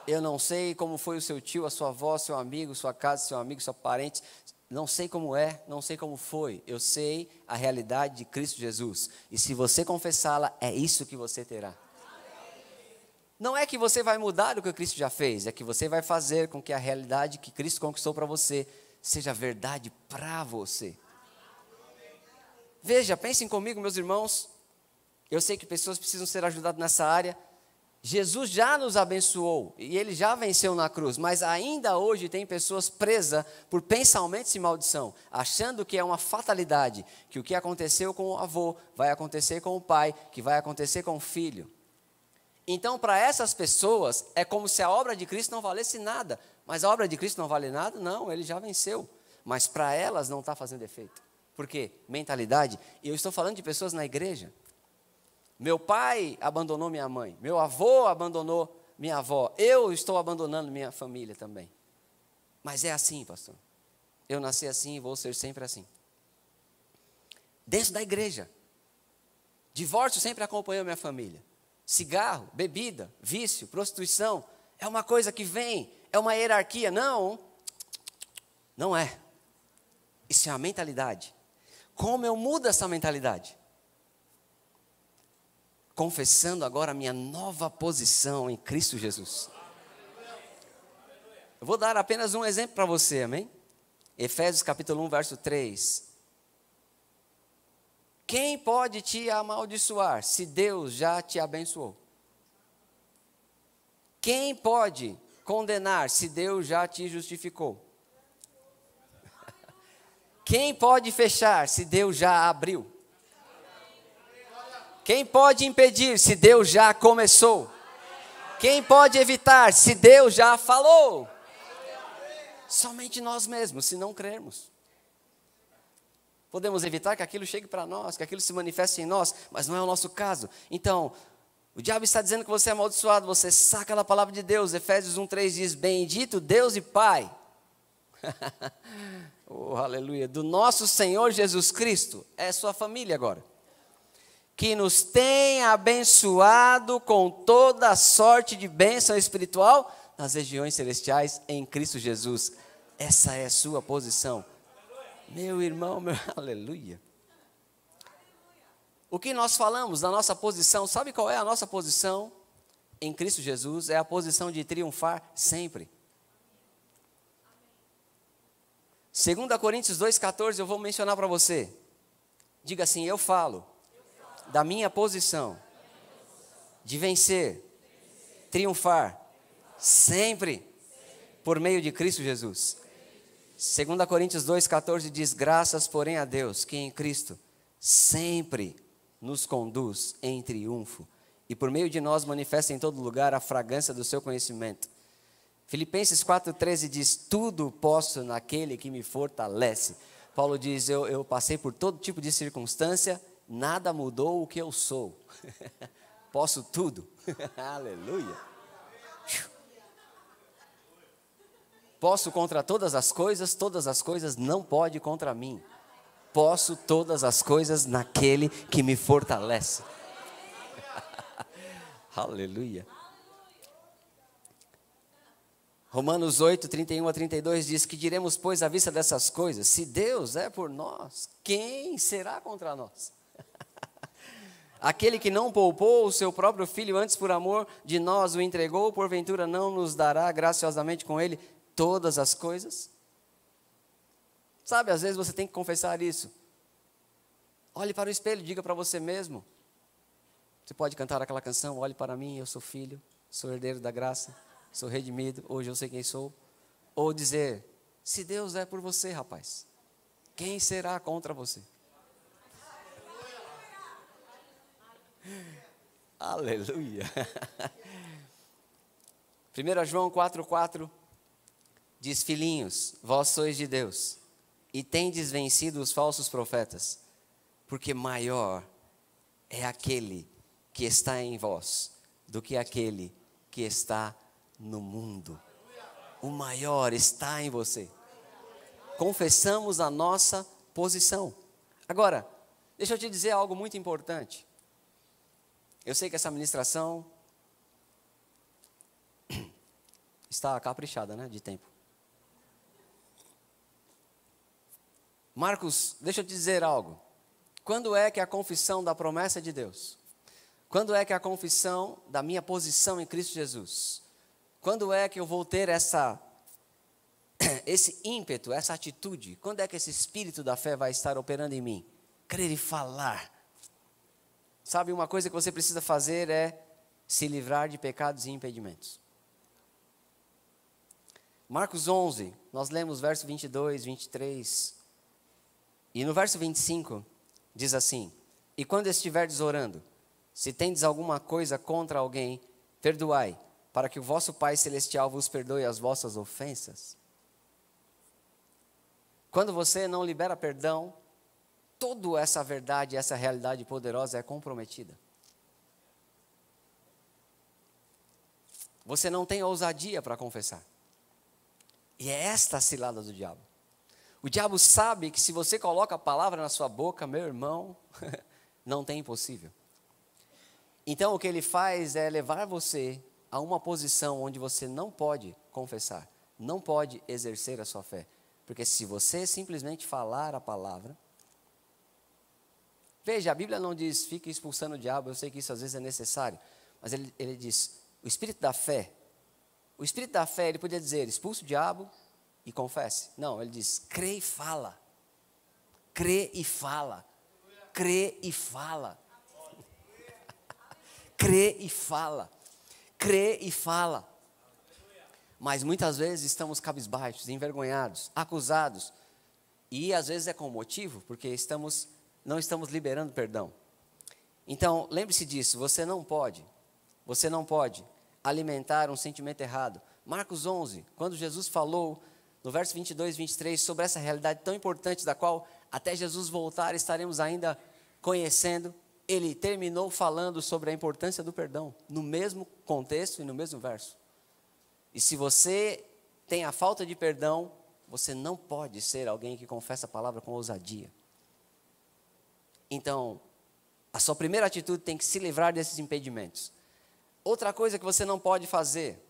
Eu não sei como foi o seu tio, a sua avó, seu amigo, sua casa, seu amigo, seu parente. Não sei como é, não sei como foi. Eu sei a realidade de Cristo Jesus. E se você confessá-la, é isso que você terá. Não é que você vai mudar o que Cristo já fez, é que você vai fazer com que a realidade que Cristo conquistou para você seja verdade para você. Veja, pensem comigo, meus irmãos. Eu sei que pessoas precisam ser ajudadas nessa área. Jesus já nos abençoou e Ele já venceu na cruz, mas ainda hoje tem pessoas presas por pensamentos de maldição, achando que é uma fatalidade, que o que aconteceu com o avô vai acontecer com o pai, que vai acontecer com o filho. Então, para essas pessoas, é como se a obra de Cristo não valesse nada. Mas a obra de Cristo não vale nada? Não, Ele já venceu. Mas para elas não está fazendo efeito. Por quê? Mentalidade. E eu estou falando de pessoas na igreja. Meu pai abandonou minha mãe. Meu avô abandonou minha avó. Eu estou abandonando minha família também. Mas é assim, pastor. eu nasci assim e vou ser sempre assim. Dentro da igreja, divórcio sempre acompanhou minha família. Cigarro, bebida, vício, prostituição, é uma coisa que vem, é uma hierarquia. Não, não é. Isso é uma mentalidade. Como eu mudo essa mentalidade? Confessando agora a minha nova posição em Cristo Jesus. Eu vou dar apenas um exemplo para você, amém? Efésios capítulo 1, verso 3. Quem pode te amaldiçoar se Deus já te abençoou? Quem pode condenar se Deus já te justificou? Quem pode fechar se Deus já abriu? Quem pode impedir se Deus já começou? Quem pode evitar se Deus já falou? Somente nós mesmos, se não crermos. Podemos evitar que aquilo chegue para nós, que aquilo se manifeste em nós, mas não é o nosso caso. Então, o diabo está dizendo que você é amaldiçoado, você saca da palavra de Deus. Efésios 1:3 diz, bendito Deus e Pai. Oh, aleluia. Do nosso Senhor Jesus Cristo, é sua família agora. Que nos tem abençoado com toda sorte de bênção espiritual nas regiões celestiais em Cristo Jesus. Essa é a sua posição. Meu irmão, aleluia. O que nós falamos da nossa posição, sabe qual é a nossa posição em Cristo Jesus? É a posição de triunfar sempre. 2 Coríntios 2,14 eu vou mencionar para você. Diga assim, eu falo da minha posição de vencer, triunfar, sempre por meio de Cristo Jesus. 2 Coríntios 2,14 diz, graças porém a Deus, que em Cristo sempre nos conduz em triunfo, e por meio de nós manifesta em todo lugar a fragrância do seu conhecimento. Filipenses 4,13 diz, tudo posso naquele que me fortalece. Paulo diz, eu passei por todo tipo de circunstância, nada mudou o que eu sou. Posso tudo. Aleluia. Posso contra todas as coisas não pode contra mim. Posso todas as coisas naquele que me fortalece. Aleluia. Romanos 8, 31 a 32 diz que diremos, pois, à vista dessas coisas, se Deus é por nós, quem será contra nós? Aquele que não poupou o seu próprio filho, antes por amor de nós o entregou, porventura não nos dará graciosamente com ele todas as coisas? Sabe, às vezes você tem que confessar isso. Olhe para o espelho, diga para você mesmo. Você pode cantar aquela canção, olhe para mim, eu sou filho, sou herdeiro da graça, sou redimido, hoje eu sei quem sou. Ou dizer, se Deus é por você, rapaz, quem será contra você? Aleluia. 1 João 4,4 diz, filhinhos, vós sois de Deus, e tendes vencido os falsos profetas, porque maior é aquele que está em vós, do que aquele que está no mundo. O maior está em você. Confessamos a nossa posição. Agora, deixa eu te dizer algo muito importante. Eu sei que essa ministração está caprichada, né, de tempo. Marcos, deixa eu te dizer algo. Quando é que a confissão da promessa de Deus? Quando é que a confissão da minha posição em Cristo Jesus? Quando é que eu vou ter esse ímpeto, essa atitude? Quando é que esse espírito da fé vai estar operando em mim? Crer e falar. Sabe, uma coisa que você precisa fazer é se livrar de pecados e impedimentos. Marcos 11, nós lemos verso 22, 23. E no verso 25, diz assim, e quando estiverdes orando, se tendes alguma coisa contra alguém, perdoai, para que o vosso Pai Celestial vos perdoe as vossas ofensas. Quando você não libera perdão, toda essa verdade, essa realidade poderosa é comprometida. Você não tem ousadia para confessar. E é esta a cilada do diabo. O diabo sabe que se você coloca a palavra na sua boca, meu irmão, não tem impossível. Então o que ele faz é levar você a uma posição onde você não pode confessar, não pode exercer a sua fé. Porque se você simplesmente falar a palavra... Veja, a Bíblia não diz, fique expulsando o diabo, eu sei que isso às vezes é necessário. Mas ele diz, o espírito da fé, ele podia dizer, expulse o diabo e confesse. Não, ele diz, crê e fala. Crê e fala. Crê e fala. Crê e fala. Crê e fala. Mas muitas vezes estamos cabisbaixos, envergonhados, acusados. E às vezes é com motivo, porque não estamos liberando perdão. Então, lembre-se disso, você não pode alimentar um sentimento errado. Marcos 11, quando Jesus falou, no verso 22 e 23, sobre essa realidade tão importante, da qual até Jesus voltar estaremos ainda conhecendo, ele terminou falando sobre a importância do perdão, no mesmo contexto e no mesmo verso. E se você tem a falta de perdão, você não pode ser alguém que confessa a palavra com ousadia. Então, a sua primeira atitude tem que se livrar desses impedimentos. Outra coisa que você não pode fazer,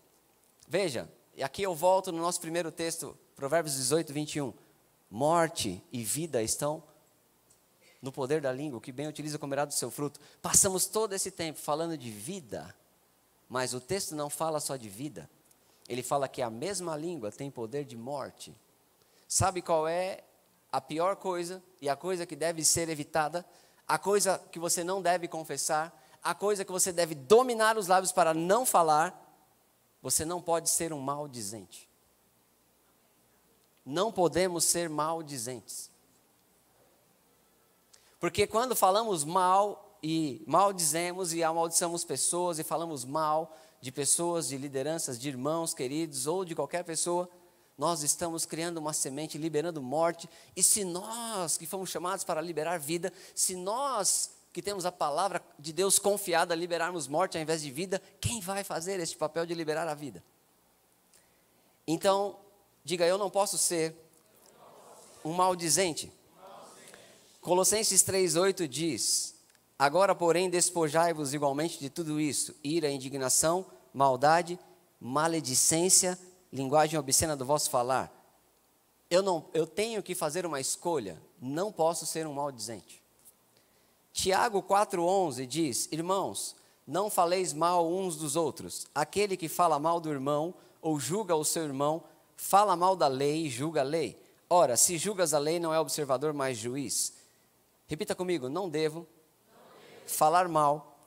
veja, e aqui eu volto no nosso primeiro texto, Provérbios 18, 21. Morte e vida estão no poder da língua, o que bem utiliza comerá do seu fruto. Passamos todo esse tempo falando de vida, mas o texto não fala só de vida. Ele fala que a mesma língua tem poder de morte. Sabe qual é a pior coisa e a coisa que deve ser evitada? A coisa que você não deve confessar, a coisa que você deve dominar os lábios para não falar. Você não pode ser um maldizente. Não podemos ser maldizentes. Porque quando falamos mal e maldizemos e amaldiçoamos pessoas e falamos mal de pessoas, de lideranças, de irmãos queridos ou de qualquer pessoa, nós estamos criando uma semente, liberando morte. E se nós que fomos chamados para liberar vida, se nós que temos a palavra de Deus confiada, liberarmos morte ao invés de vida, quem vai fazer este papel de liberar a vida? Então, diga, eu não posso ser um maldizente. Colossenses 3,8 diz, agora, porém, despojai-vos igualmente de tudo isso, ira, indignação, maldade, maledicência, linguagem obscena do vosso falar. Eu tenho que fazer uma escolha, não posso ser um maldizente. Tiago 4,11 diz, irmãos, não faleis mal uns dos outros. Aquele que fala mal do irmão, ou julga o seu irmão, fala mal da lei e julga a lei. Ora, se julgas a lei, não é observador, mas juiz. Repita comigo, não devo falar mal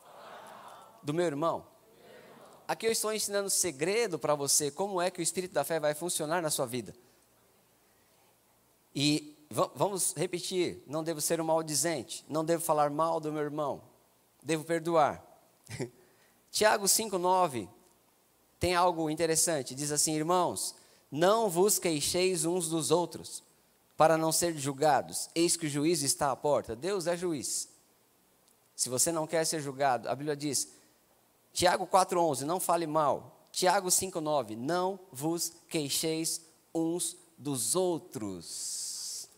do meu irmão. Aqui eu estou ensinando segredo para você, como é que o Espírito da fé vai funcionar na sua vida. E vamos repetir, não devo ser um maldizente, não devo falar mal do meu irmão, devo perdoar. Tiago 5,9 tem algo interessante, diz assim, irmãos, não vos queixeis uns dos outros, para não ser julgados, eis que o juiz está à porta. Deus é juiz. Se você não quer ser julgado, a Bíblia diz, Tiago 4,11, não fale mal. Tiago 5,9, não vos queixeis uns dos outros.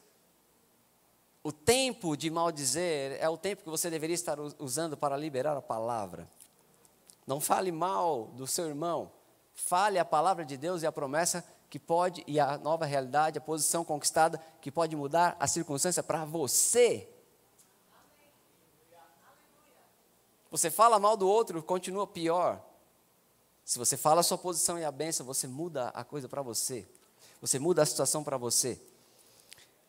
O tempo de maldizer é o tempo que você deveria estar usando para liberar a palavra. Não fale mal do seu irmão. Fale a palavra de Deus e a promessa que pode, e a nova realidade, a posição conquistada, que pode mudar a circunstância para você. Você fala mal do outro, continua pior. Se você fala a sua posição e a bênção, você muda a coisa para você. Você muda a situação para você.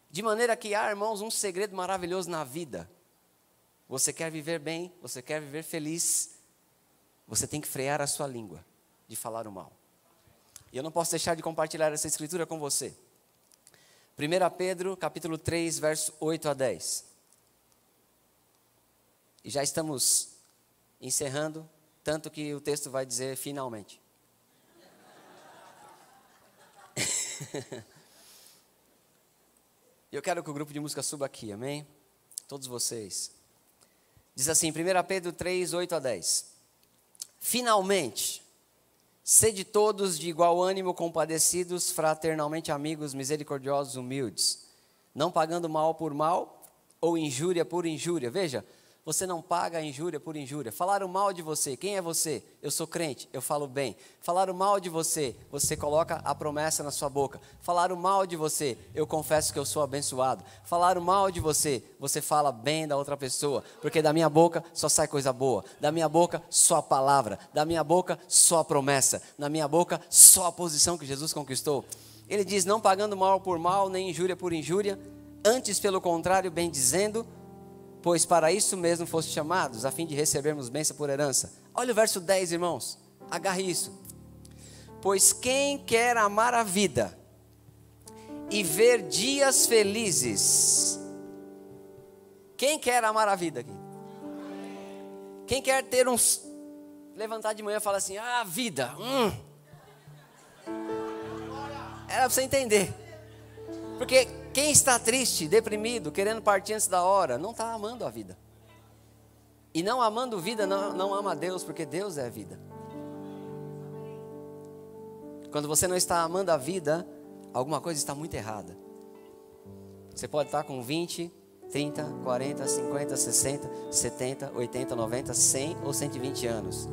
De maneira que há, irmãos, um segredo maravilhoso na vida. Você quer viver bem, você quer viver feliz, você tem que frear a sua língua de falar o mal. E eu não posso deixar de compartilhar essa escritura com você. 1 Pedro, capítulo 3, verso 8 a 10. E já estamos encerrando, tanto que o texto vai dizer finalmente. Eu quero que o grupo de música suba aqui, amém? Todos vocês. Diz assim, 1 Pedro 3, 8 a 10. Finalmente, sede todos de igual ânimo, compadecidos, fraternalmente amigos, misericordiosos, humildes. não pagando mal por mal ou injúria por injúria. Veja, você não paga a injúria por injúria. Falaram mal de você, quem é você? Eu sou crente, eu falo bem. Falaram mal de você, você coloca a promessa na sua boca. Falaram mal de você, eu confesso que eu sou abençoado. Falaram mal de você, você fala bem da outra pessoa. Porque da minha boca só sai coisa boa. Da minha boca só a palavra. Da minha boca só a promessa. Da minha boca só a posição que Jesus conquistou. Ele diz, não pagando mal por mal, nem injúria por injúria. Antes, pelo contrário, bem dizendo, pois para isso mesmo foste chamados, a fim de recebermos bênção por herança. Olha o verso 10, irmãos. Agarre isso. Pois quem quer amar a vida e ver dias felizes. Quem quer amar a vida aqui? Quem quer ter uns... Levantar de manhã e falar assim, vida. Era para você entender. Porque quem está triste, deprimido, querendo partir antes da hora, não está amando a vida. E não amando vida, não ama a Deus, porque Deus é a vida. Quando você não está amando a vida, alguma coisa está muito errada. Você pode estar com 20, 30, 40, 50, 60, 70, 80, 90, 100 ou 120 anos.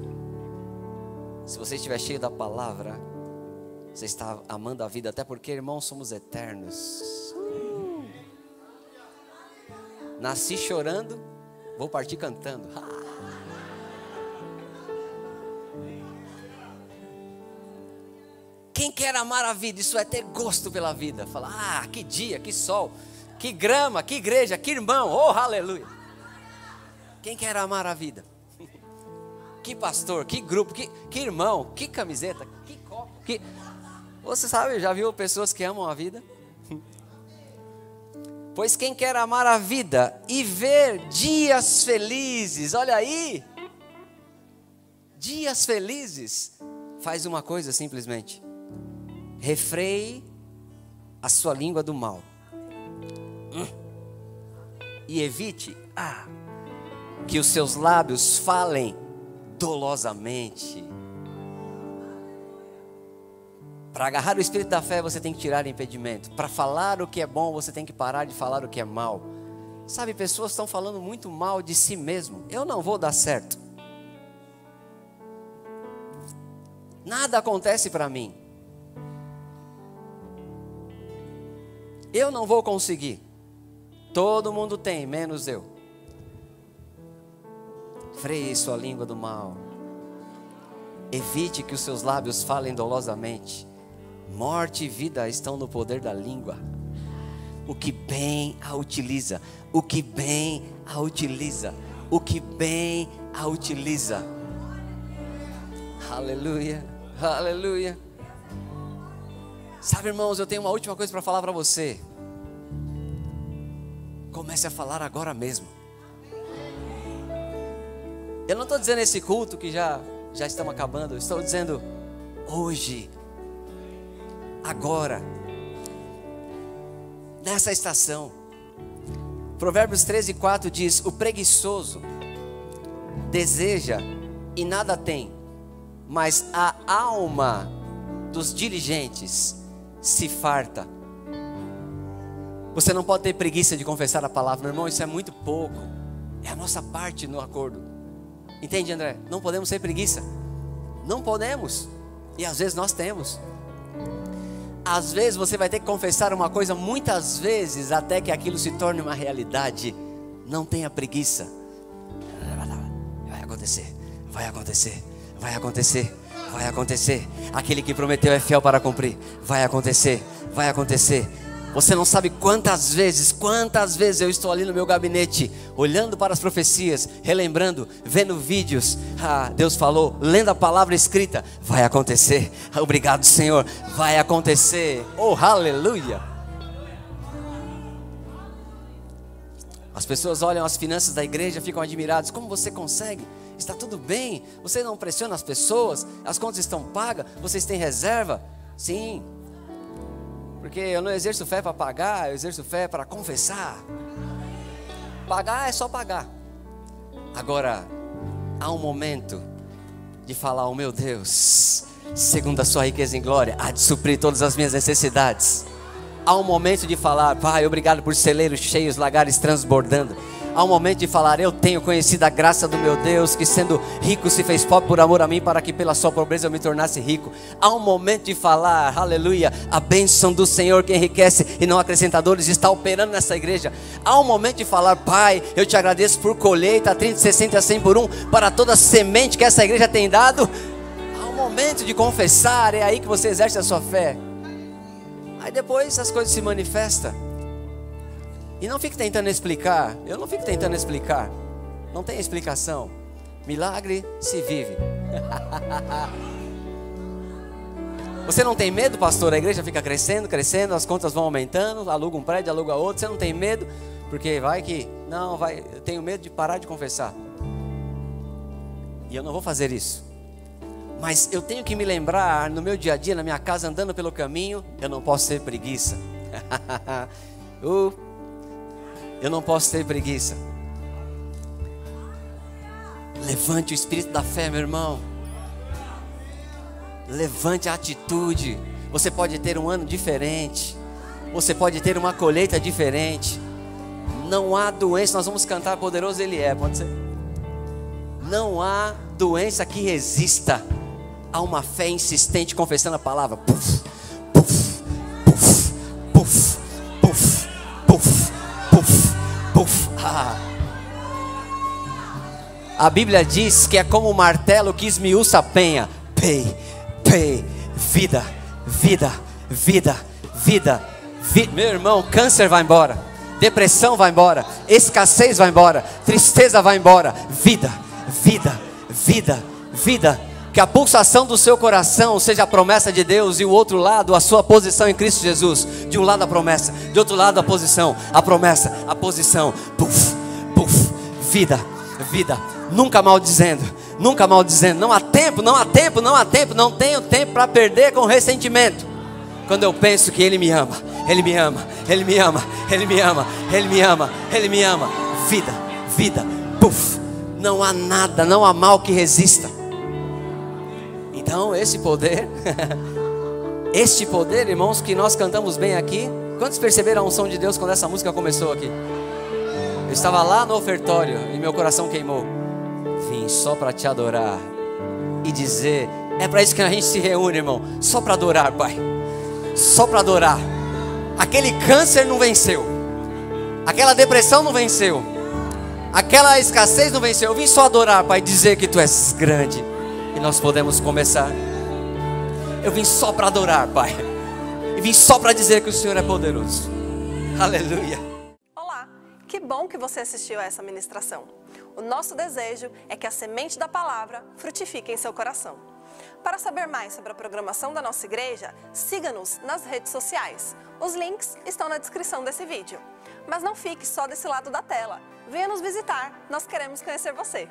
Se você estiver cheio da palavra, você está amando a vida, até porque, irmãos, somos eternos. Nasci chorando, vou partir cantando. Quem quer amar a vida, isso é ter gosto pela vida. Fala, que dia, que sol, que grama, que igreja, que irmão, oh, aleluia. Quem quer amar a vida? Que pastor, que grupo, que irmão, que camiseta, que copo, que... Você sabe, já viu pessoas que amam a vida? Pois quem quer amar a vida e ver dias felizes, olha aí, dias felizes, faz uma coisa simplesmente, refreie a sua língua do mal, e evite que os seus lábios falem dolosamente. Para agarrar o espírito da fé, você tem que tirar o impedimento. Para falar o que é bom, você tem que parar de falar o que é mal. Sabe, pessoas estão falando muito mal de si mesmo. Eu não vou dar certo. Nada acontece para mim. Eu não vou conseguir. Todo mundo tem, menos eu. Freie sua língua do mal. Evite que os seus lábios falem dolosamente. Morte e vida estão no poder da língua. O que bem a utiliza. O que bem a utiliza. O que bem a utiliza. Aleluia, aleluia. Sabe, irmãos, eu tenho uma última coisa para falar para você. Comece a falar agora mesmo. Eu não estou dizendo esse culto que já estamos acabando. Eu estou dizendo hoje, agora, nessa estação. Provérbios 13:4 diz: o preguiçoso deseja e nada tem, mas a alma dos diligentes se farta. Você não pode ter preguiça de confessar a palavra, meu irmão, isso é muito pouco. É a nossa parte no acordo. Entende, André? Não podemos ter preguiça. Não podemos. E às vezes nós temos. Às vezes você vai ter que confessar uma coisa muitas vezes até que aquilo se torne uma realidade. Não tenha preguiça. Vai acontecer, vai acontecer, vai acontecer, vai acontecer. Aquele que prometeu é fiel para cumprir. Vai acontecer, vai acontecer. Você não sabe quantas vezes eu estou ali no meu gabinete, olhando para as profecias, relembrando, vendo vídeos. Deus falou, lendo a palavra escrita. Vai acontecer. Obrigado, Senhor. Vai acontecer. Oh, aleluia. As pessoas olham as finanças da igreja, ficam admiradas. Como você consegue? Está tudo bem? Você não pressiona as pessoas? As contas estão pagas? Vocês têm reserva? Sim. Porque eu não exerço fé para pagar, eu exerço fé para confessar. Pagar é só pagar. Agora, há um momento de falar: oh meu Deus, segundo a sua riqueza em glória, há de suprir todas as minhas necessidades. Há um momento de falar: Pai, obrigado por celeiros cheios, lagares transbordando. Há um momento de falar: eu tenho conhecido a graça do meu Deus, que sendo rico se fez pobre por amor a mim, para que pela sua pobreza eu me tornasse rico. Há um momento de falar: aleluia, a bênção do Senhor que enriquece e não acrescentadores está operando nessa igreja. Há um momento de falar: Pai, eu te agradeço por colheita, 30, 60, 100 por 1, para toda semente que essa igreja tem dado. Há um momento de confessar, é aí que você exerce a sua fé. Aí depois as coisas se manifestam. E não fique tentando explicar. Eu não fico tentando explicar. Não tem explicação. Milagre se vive. Você não tem medo, pastor? A igreja fica crescendo, crescendo, as contas vão aumentando, aluga um prédio, aluga outro. Você não tem medo? Porque vai que... Não, vai. Eu tenho medo de parar de confessar. E eu não vou fazer isso. Mas eu tenho que me lembrar, no meu dia a dia, na minha casa, andando pelo caminho, eu não posso ter preguiça. Eu não posso ter preguiça. Levante o espírito da fé, meu irmão. Levante a atitude. Você pode ter um ano diferente. Você pode ter uma colheita diferente. Não há doença. Nós vamos cantar Poderoso Ele é, pode ser? Não há doença que resista a uma fé insistente confessando a palavra. Puf, puf, puf, puf, puf, puf, puf, puf. A Bíblia diz que é como um martelo que esmiuça a penha. Pei, pei, vida, vida, vida, vida, vida. Meu irmão, câncer vai embora, depressão vai embora, escassez vai embora, tristeza vai embora. Vida, vida, vida, vida. Que a pulsação do seu coração seja a promessa de Deus, e o outro lado a sua posição em Cristo Jesus. De um lado a promessa, de outro lado a posição, a promessa, a posição. Puf, puf, vida, vida. Nunca maldizendo, nunca maldizendo. Não há tempo, não há tempo, não há tempo. Não tenho tempo para perder com ressentimento. Quando eu penso que Ele me ama, Ele me ama, Ele me ama, Ele me ama, Ele me ama, Ele me ama. Vida, vida, puf. Não há nada, não há mal que resista. Então esse poder, este poder, irmãos, que nós cantamos bem aqui. Quantos perceberam a unção de Deus quando essa música começou aqui? Eu estava lá no ofertório e meu coração queimou. Vim só para te adorar e dizer, é para isso que a gente se reúne, irmão. Só para adorar, Pai. Só para adorar. Aquele câncer não venceu, aquela depressão não venceu, aquela escassez não venceu. Eu vim só adorar, Pai, dizer que Tu és grande. E nós podemos começar. Eu vim só para adorar, Pai. E vim só para dizer que o Senhor é poderoso. Aleluia.
Olá, que bom que você assistiu a essa ministração. O nosso desejo é que a semente da palavra frutifique em seu coração. Para saber mais sobre a programação da nossa igreja, siga-nos nas redes sociais. Os links estão na descrição desse vídeo. Mas não fique só desse lado da tela. Venha nos visitar, nós queremos conhecer você.